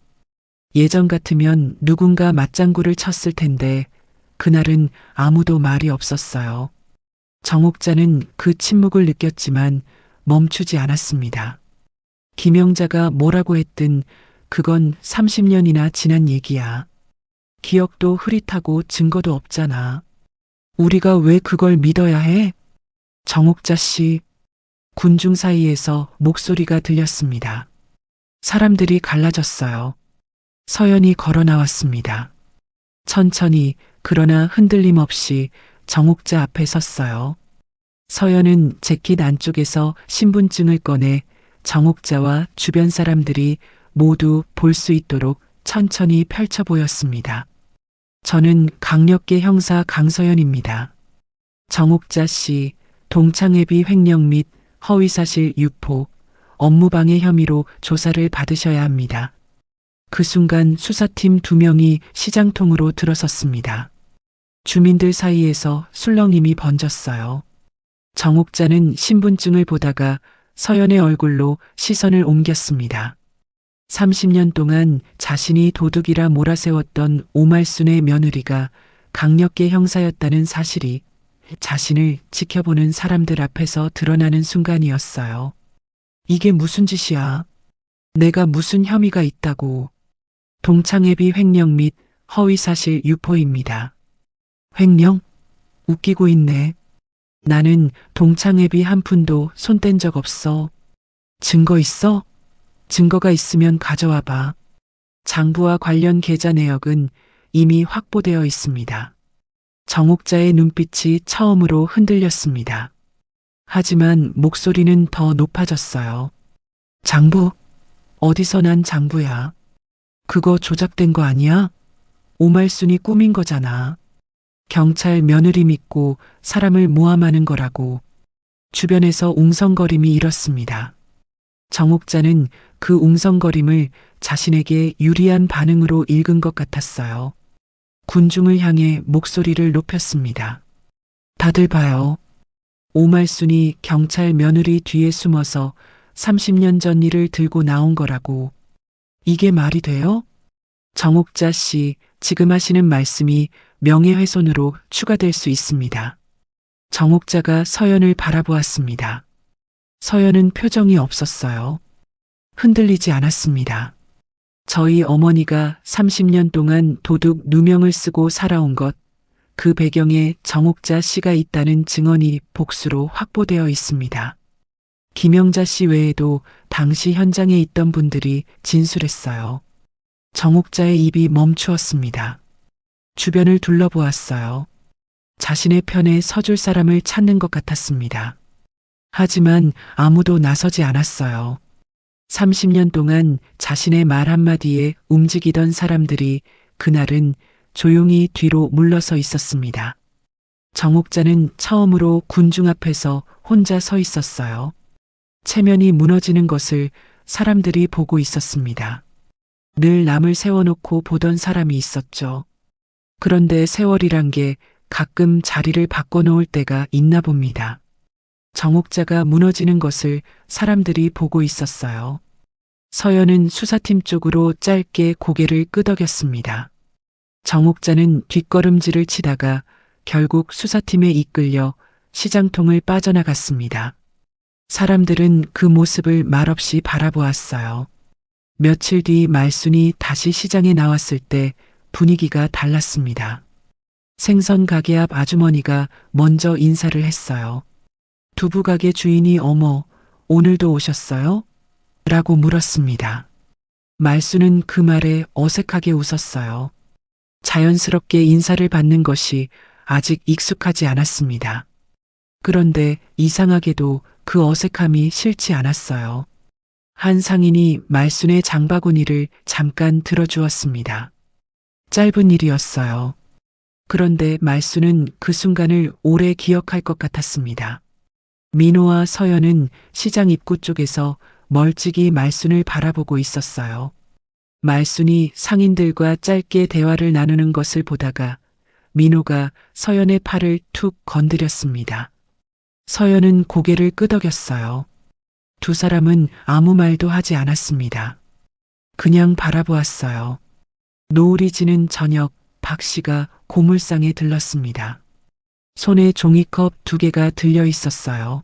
예전 같으면 누군가 맞장구를 쳤을 텐데 그날은 아무도 말이 없었어요. 정옥자는 그 침묵을 느꼈지만 멈추지 않았습니다. 김영자가 뭐라고 했든 그건 30년이나 지난 얘기야. 기억도 흐릿하고 증거도 없잖아. 우리가 왜 그걸 믿어야 해? 정옥자 씨, 군중 사이에서 목소리가 들렸습니다. 사람들이 갈라졌어요. 서연이 걸어 나왔습니다. 천천히 그러나 흔들림 없이 정옥자 앞에 섰어요. 서연은 재킷 안쪽에서 신분증을 꺼내 정옥자와 주변 사람들이 모두 볼 수 있도록 천천히 펼쳐 보였습니다. 저는 강력계 형사 강서연입니다. 정옥자 씨, 동창회비 횡령 및 허위사실 유포, 업무방해 혐의로 조사를 받으셔야 합니다. 그 순간 수사팀 2명이 시장통으로 들어섰습니다. 주민들 사이에서 술렁임이 번졌어요. 정옥자는 신분증을 보다가 서연의 얼굴로 시선을 옮겼습니다. 30년 동안 자신이 도둑이라 몰아세웠던 오말순의 며느리가 강력계 형사였다는 사실이 자신을 지켜보는 사람들 앞에서 드러나는 순간이었어요. 이게 무슨 짓이야? 내가 무슨 혐의가 있다고. 동창회비 횡령 및 허위사실 유포입니다. 횡령? 웃기고 있네. 나는 동창회비 한 푼도 손댄 적 없어. 증거 있어? 증거가 있으면 가져와봐. 장부와 관련 계좌 내역은 이미 확보되어 있습니다. 정옥자의 눈빛이 처음으로 흔들렸습니다. 하지만 목소리는 더 높아졌어요. 장부? 어디서 난 장부야? 그거 조작된 거 아니야? 오말순이 꾸민 거잖아. 경찰 며느리 믿고 사람을 모함하는 거라고. 주변에서 웅성거림이 일었습니다. 정옥자는 그 웅성거림을 자신에게 유리한 반응으로 읽은 것 같았어요. 군중을 향해 목소리를 높였습니다. 다들 봐요. 오말순이 경찰 며느리 뒤에 숨어서 30년 전 일을 들고 나온 거라고. 이게 말이 돼요? 정옥자 씨, 지금 하시는 말씀이 명예훼손으로 추가될 수 있습니다. 정옥자가 서연을 바라보았습니다. 서연은 표정이 없었어요. 흔들리지 않았습니다. 저희 어머니가 30년 동안 도둑 누명을 쓰고 살아온 것, 그 배경에 정옥자 씨가 있다는 증언이 복수로 확보되어 있습니다. 김영자 씨 외에도 당시 현장에 있던 분들이 진술했어요. 정옥자의 입이 멈추었습니다. 주변을 둘러보았어요. 자신의 편에 서줄 사람을 찾는 것 같았습니다. 하지만 아무도 나서지 않았어요. 30년 동안 자신의 말 한마디에 움직이던 사람들이 그날은 조용히 뒤로 물러서 있었습니다. 정옥자는 처음으로 군중 앞에서 혼자 서 있었어요. 체면이 무너지는 것을 사람들이 보고 있었습니다. 늘 남을 세워놓고 보던 사람이 있었죠. 그런데 세월이란 게 가끔 자리를 바꿔놓을 때가 있나 봅니다. 정옥자가 무너지는 것을 사람들이 보고 있었어요. 서연은 수사팀 쪽으로 짧게 고개를 끄덕였습니다. 정옥자는 뒷걸음질을 치다가 결국 수사팀에 이끌려 시장통을 빠져나갔습니다. 사람들은 그 모습을 말없이 바라보았어요. 며칠 뒤 말순이 다시 시장에 나왔을 때 분위기가 달랐습니다. 생선 가게 앞 아주머니가 먼저 인사를 했어요. 두부 가게 주인이 어머, 오늘도 오셨어요? 라고 물었습니다. 말순은 그 말에 어색하게 웃었어요. 자연스럽게 인사를 받는 것이 아직 익숙하지 않았습니다. 그런데 이상하게도 그 어색함이 싫지 않았어요. 한 상인이 말순의 장바구니를 잠깐 들어주었습니다. 짧은 일이었어요. 그런데 말순은 그 순간을 오래 기억할 것 같았습니다. 민호와 서연은 시장 입구 쪽에서 멀찍이 말순을 바라보고 있었어요. 말순이 상인들과 짧게 대화를 나누는 것을 보다가 민호가 서연의 팔을 툭 건드렸습니다. 서연은 고개를 끄덕였어요. 두 사람은 아무 말도 하지 않았습니다. 그냥 바라보았어요. 노을이 지는 저녁, 박 씨가 고물상에 들렀습니다. 손에 종이컵 2개가 들려 있었어요.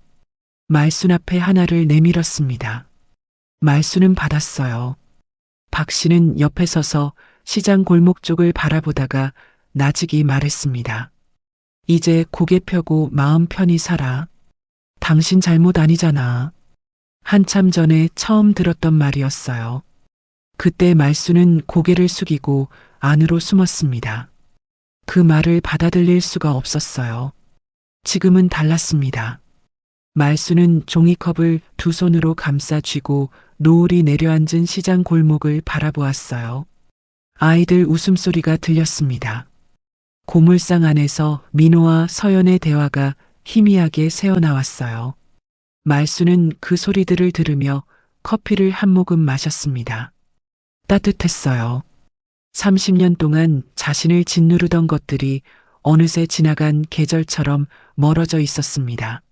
말순 앞에 하나를 내밀었습니다. 말순은 받았어요. 박 씨는 옆에 서서 시장 골목 쪽을 바라보다가 나직이 말했습니다. 이제 고개 펴고 마음 편히 살아. 당신 잘못 아니잖아. 한참 전에 처음 들었던 말이었어요. 그때 말순은 고개를 숙이고 안으로 숨었습니다. 그 말을 받아들일 수가 없었어요. 지금은 달랐습니다. 말순은 종이컵을 두 손으로 감싸 쥐고 노을이 내려앉은 시장 골목을 바라보았어요. 아이들 웃음소리가 들렸습니다. 고물상 안에서 민호와 서연의 대화가 희미하게 새어나왔어요. 말순은 그 소리들을 들으며 커피를 한 모금 마셨습니다. 따뜻했어요. 30년 동안 자신을 짓누르던 것들이 어느새 지나간 계절처럼 멀어져 있었습니다.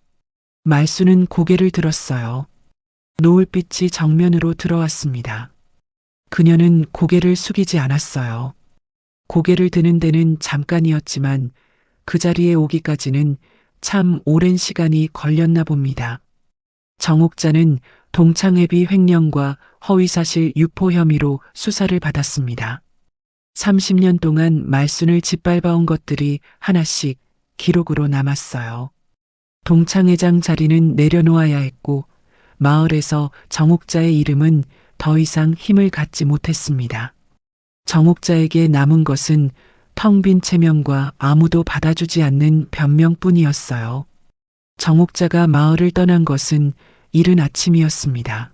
말순은 고개를 들었어요. 노을빛이 정면으로 들어왔습니다. 그녀는 고개를 숙이지 않았어요. 고개를 드는 데는 잠깐이었지만 그 자리에 오기까지는 참 오랜 시간이 걸렸나 봅니다. 정옥자는 동창회비 횡령과 허위사실 유포 혐의로 수사를 받았습니다. 30년 동안 말순을 짓밟아온 것들이 하나씩 기록으로 남았어요. 동창회장 자리는 내려놓아야 했고 마을에서 정옥자의 이름은 더 이상 힘을 갖지 못했습니다. 정옥자에게 남은 것은 텅 빈 체면과 아무도 받아주지 않는 변명뿐이었어요. 정옥자가 마을을 떠난 것은 이른 아침이었습니다.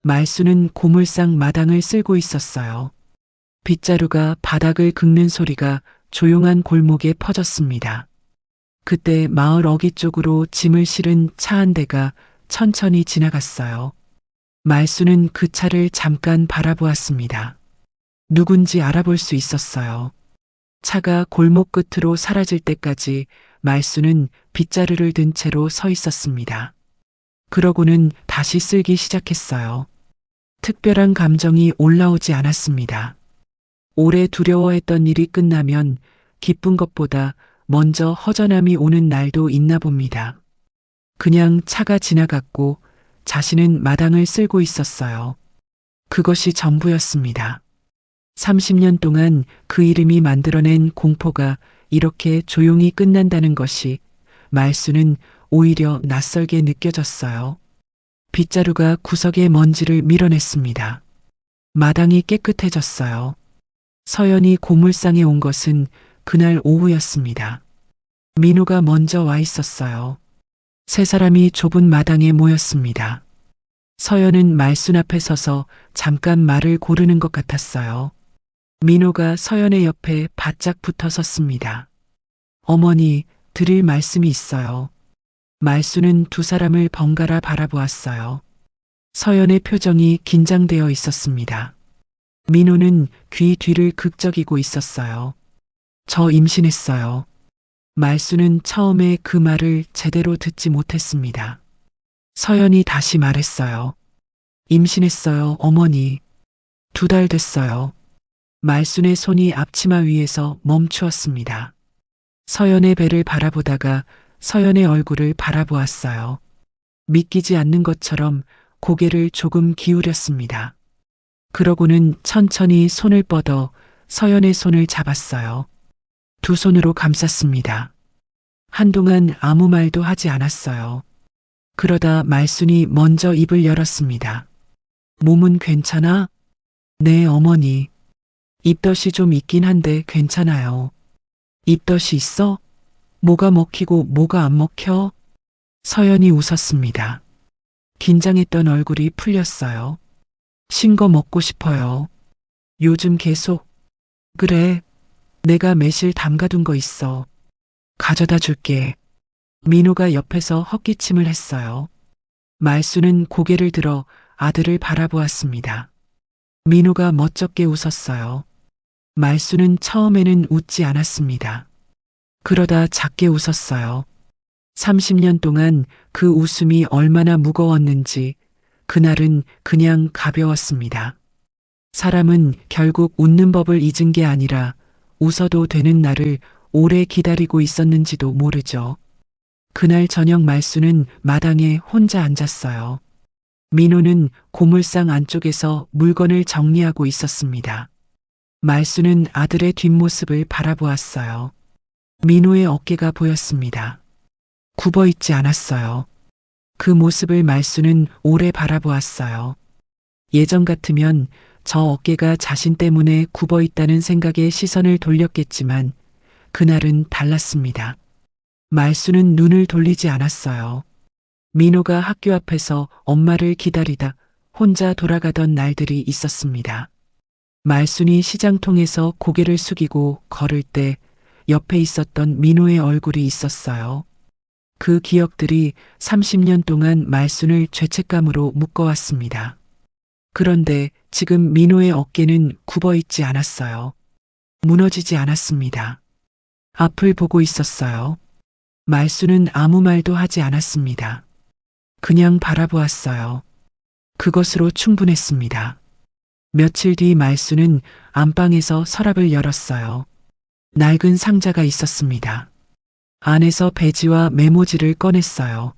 말순은 고물상 마당을 쓸고 있었어요. 빗자루가 바닥을 긁는 소리가 조용한 골목에 퍼졌습니다. 그때 마을 어귀 쪽으로 짐을 실은 차 한 대가 천천히 지나갔어요. 말순은 그 차를 잠깐 바라보았습니다. 누군지 알아볼 수 있었어요. 차가 골목 끝으로 사라질 때까지 말순은 빗자루를 든 채로 서 있었습니다. 그러고는 다시 쓸기 시작했어요. 특별한 감정이 올라오지 않았습니다. 오래 두려워했던 일이 끝나면 기쁜 것보다 먼저 허전함이 오는 날도 있나 봅니다. 그냥 차가 지나갔고 자신은 마당을 쓸고 있었어요. 그것이 전부였습니다. 30년 동안 그 이름이 만들어낸 공포가 이렇게 조용히 끝난다는 것이 말순은 오히려 낯설게 느껴졌어요. 빗자루가 구석의 먼지를 밀어냈습니다. 마당이 깨끗해졌어요. 서연이 고물상에 온 것은 그날 오후였습니다. 민호가 먼저 와 있었어요. 세 사람이 좁은 마당에 모였습니다. 서연은 말순 앞에 서서 잠깐 말을 고르는 것 같았어요. 민호가 서연의 옆에 바짝 붙어 섰습니다. 어머니, 드릴 말씀이 있어요. 말순은 두 사람을 번갈아 바라보았어요. 서연의 표정이 긴장되어 있었습니다. 민호는 귀 뒤를 극적이고 있었어요. 저 임신했어요. 말순은 처음에 그 말을 제대로 듣지 못했습니다. 서연이 다시 말했어요. 임신했어요, 어머니. 2달 됐어요. 말순의 손이 앞치마 위에서 멈추었습니다. 서연의 배를 바라보다가 서연의 얼굴을 바라보았어요. 믿기지 않는 것처럼 고개를 조금 기울였습니다. 그러고는 천천히 손을 뻗어 서연의 손을 잡았어요. 두 손으로 감쌌습니다. 한동안 아무 말도 하지 않았어요. 그러다 말순이 먼저 입을 열었습니다. 몸은 괜찮아? 네, 어머니. 입덧이 좀 있긴 한데 괜찮아요. 입덧이 있어? 뭐가 먹히고 뭐가 안 먹혀? 서연이 웃었습니다. 긴장했던 얼굴이 풀렸어요. 신 거 먹고 싶어요. 요즘 계속. 그래. 내가 매실 담가둔 거 있어. 가져다 줄게. 민호가 옆에서 헛기침을 했어요. 말수는 고개를 들어 아들을 바라보았습니다. 민호가 멋쩍게 웃었어요. 말수는 처음에는 웃지 않았습니다. 그러다 작게 웃었어요. 30년 동안 그 웃음이 얼마나 무거웠는지 그날은 그냥 가벼웠습니다. 사람은 결국 웃는 법을 잊은 게 아니라 웃어도 되는 날을 오래 기다리고 있었는지도 모르죠. 그날 저녁 말수는 마당에 혼자 앉았어요. 민호는 고물상 안쪽에서 물건을 정리하고 있었습니다. 말수는 아들의 뒷모습을 바라보았어요. 민호의 어깨가 보였습니다. 굽어 있지 않았어요. 그 모습을 말수는 오래 바라보았어요. 예전 같으면 저 어깨가 자신 때문에 굽어 있다는 생각에 시선을 돌렸겠지만 그날은 달랐습니다. 말수는 눈을 돌리지 않았어요. 민호가 학교 앞에서 엄마를 기다리다 혼자 돌아가던 날들이 있었습니다. 말순이 시장통에서 고개를 숙이고 걸을 때 옆에 있었던 민호의 얼굴이 있었어요. 그 기억들이 30년 동안 말순을 죄책감으로 묶어왔습니다. 그런데 지금 민호의 어깨는 굽어 있지 않았어요. 무너지지 않았습니다. 앞을 보고 있었어요. 말수는 아무 말도 하지 않았습니다. 그냥 바라보았어요. 그것으로 충분했습니다. 며칠 뒤 말수는 안방에서 서랍을 열었어요. 낡은 상자가 있었습니다. 안에서 배지와 메모지를 꺼냈어요.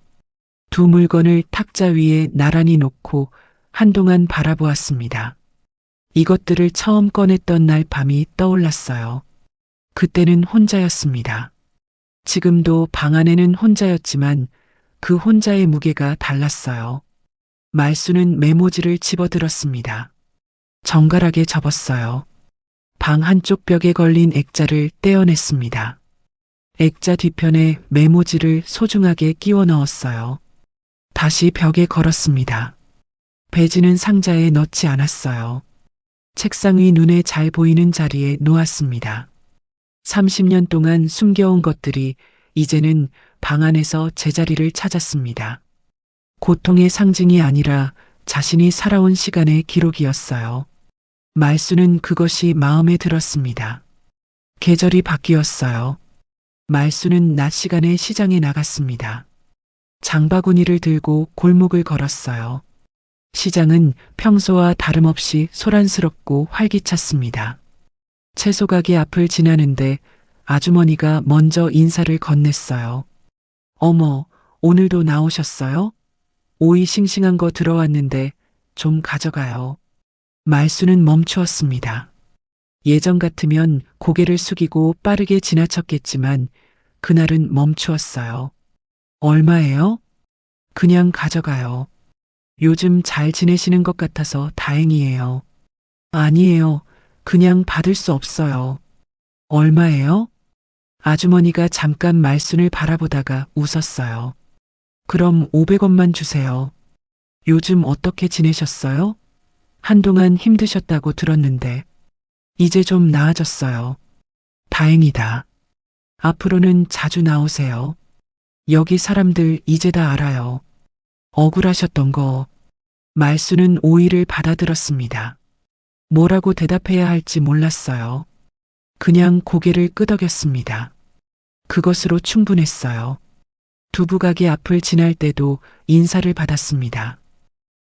두 물건을 탁자 위에 나란히 놓고 한동안 바라보았습니다. 이것들을 처음 꺼냈던 날 밤이 떠올랐어요. 그때는 혼자였습니다. 지금도 방 안에는 혼자였지만 그 혼자의 무게가 달랐어요. 말수는 메모지를 집어들었습니다. 정갈하게 접었어요. 방 한쪽 벽에 걸린 액자를 떼어냈습니다. 액자 뒤편에 메모지를 소중하게 끼워 넣었어요. 다시 벽에 걸었습니다. 배지는 상자에 넣지 않았어요. 책상 위 눈에 잘 보이는 자리에 놓았습니다. 30년 동안 숨겨온 것들이 이제는 방 안에서 제자리를 찾았습니다. 고통의 상징이 아니라 자신이 살아온 시간의 기록이었어요. 말수는 그것이 마음에 들었습니다. 계절이 바뀌었어요. 말수는 낮 시간에 시장에 나갔습니다. 장바구니를 들고 골목을 걸었어요. 시장은 평소와 다름없이 소란스럽고 활기찼습니다. 채소 가게 앞을 지나는데 아주머니가 먼저 인사를 건넸어요. 어머, 오늘도 나오셨어요? 오이 싱싱한 거 들어왔는데 좀 가져가요. 말수는 멈추었습니다. 예전 같으면 고개를 숙이고 빠르게 지나쳤겠지만 그날은 멈추었어요. 얼마예요? 그냥 가져가요. 요즘 잘 지내시는 것 같아서 다행이에요. 아니에요. 그냥 받을 수 없어요. 얼마예요? 아주머니가 잠깐 말순을 바라보다가 웃었어요. 그럼 500원만 주세요. 요즘 어떻게 지내셨어요? 한동안 힘드셨다고 들었는데 이제 좀 나아졌어요. 다행이다. 앞으로는 자주 나오세요. 여기 사람들 이제 다 알아요. 억울하셨던 거. 말수는 오이를 받아들었습니다. 뭐라고 대답해야 할지 몰랐어요. 그냥 고개를 끄덕였습니다. 그것으로 충분했어요. 두부가게 앞을 지날 때도 인사를 받았습니다.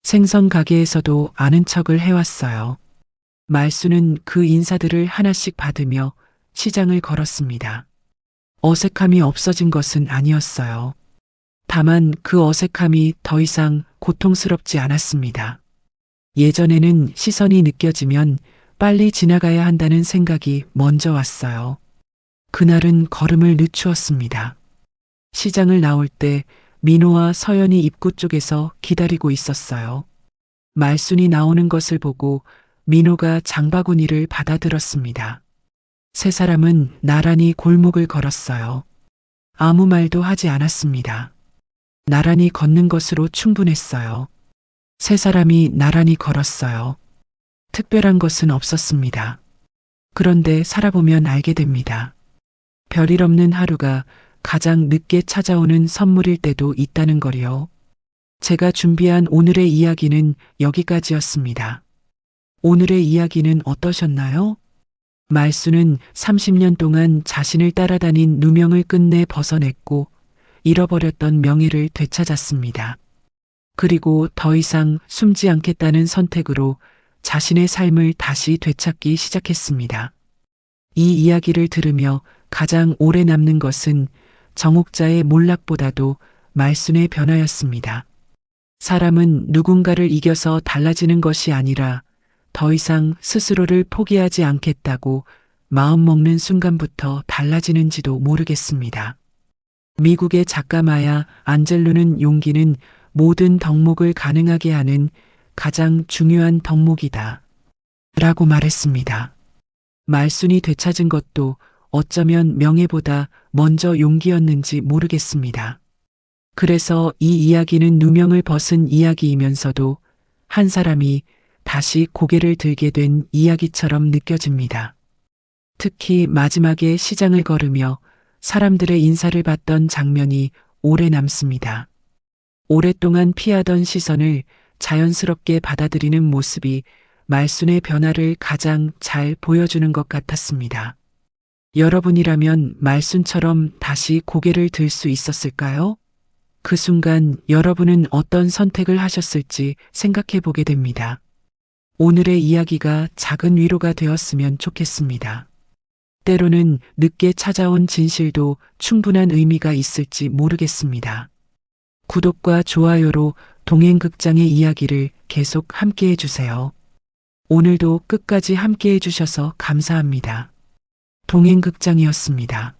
생선 가게에서도 아는 척을 해왔어요. 말수는 그 인사들을 하나씩 받으며 시장을 걸었습니다. 어색함이 없어진 것은 아니었어요. 다만 그 어색함이 더 이상 고통스럽지 않았습니다. 예전에는 시선이 느껴지면 빨리 지나가야 한다는 생각이 먼저 왔어요. 그날은 걸음을 늦추었습니다. 시장을 나올 때 민호와 서연이 입구 쪽에서 기다리고 있었어요. 말순이 나오는 것을 보고 민호가 장바구니를 받아들었습니다. 세 사람은 나란히 골목을 걸었어요. 아무 말도 하지 않았습니다. 나란히 걷는 것으로 충분했어요. 세 사람이 나란히 걸었어요. 특별한 것은 없었습니다. 그런데 살아보면 알게 됩니다. 별일 없는 하루가 가장 늦게 찾아오는 선물일 때도 있다는 거리요. 제가 준비한 오늘의 이야기는 여기까지였습니다. 오늘의 이야기는 어떠셨나요? 말순은 30년 동안 자신을 따라다닌 누명을 끝내 벗어냈고 잃어버렸던 명예를 되찾았습니다. 그리고 더 이상 숨지 않겠다는 선택으로 자신의 삶을 다시 되찾기 시작했습니다. 이 이야기를 들으며 가장 오래 남는 것은 정옥자의 몰락보다도 말순의 변화였습니다. 사람은 누군가를 이겨서 달라지는 것이 아니라 더 이상 스스로를 포기하지 않겠다고 마음먹는 순간부터 달라지는지도 모르겠습니다. 미국의 작가 마야 안젤로는 용기는 모든 덕목을 가능하게 하는 가장 중요한 덕목이다 라고 말했습니다. 말순이 되찾은 것도 어쩌면 명예보다 먼저 용기였는지 모르겠습니다. 그래서 이 이야기는 누명을 벗은 이야기이면서도 한 사람이 다시 고개를 들게 된 이야기처럼 느껴집니다. 특히 마지막에 시장을 걸으며 사람들의 인사를 받던 장면이 오래 남습니다. 오랫동안 피하던 시선을 자연스럽게 받아들이는 모습이 말순의 변화를 가장 잘 보여주는 것 같았습니다. 여러분이라면 말순처럼 다시 고개를 들 수 있었을까요? 그 순간 여러분은 어떤 선택을 하셨을지 생각해 보게 됩니다. 오늘의 이야기가 작은 위로가 되었으면 좋겠습니다. 때로는 늦게 찾아온 진실도 충분한 의미가 있을지 모르겠습니다. 구독과 좋아요로 동행극장의 이야기를 계속 함께 해주세요. 오늘도 끝까지 함께 해주셔서 감사합니다. 동행극장이었습니다.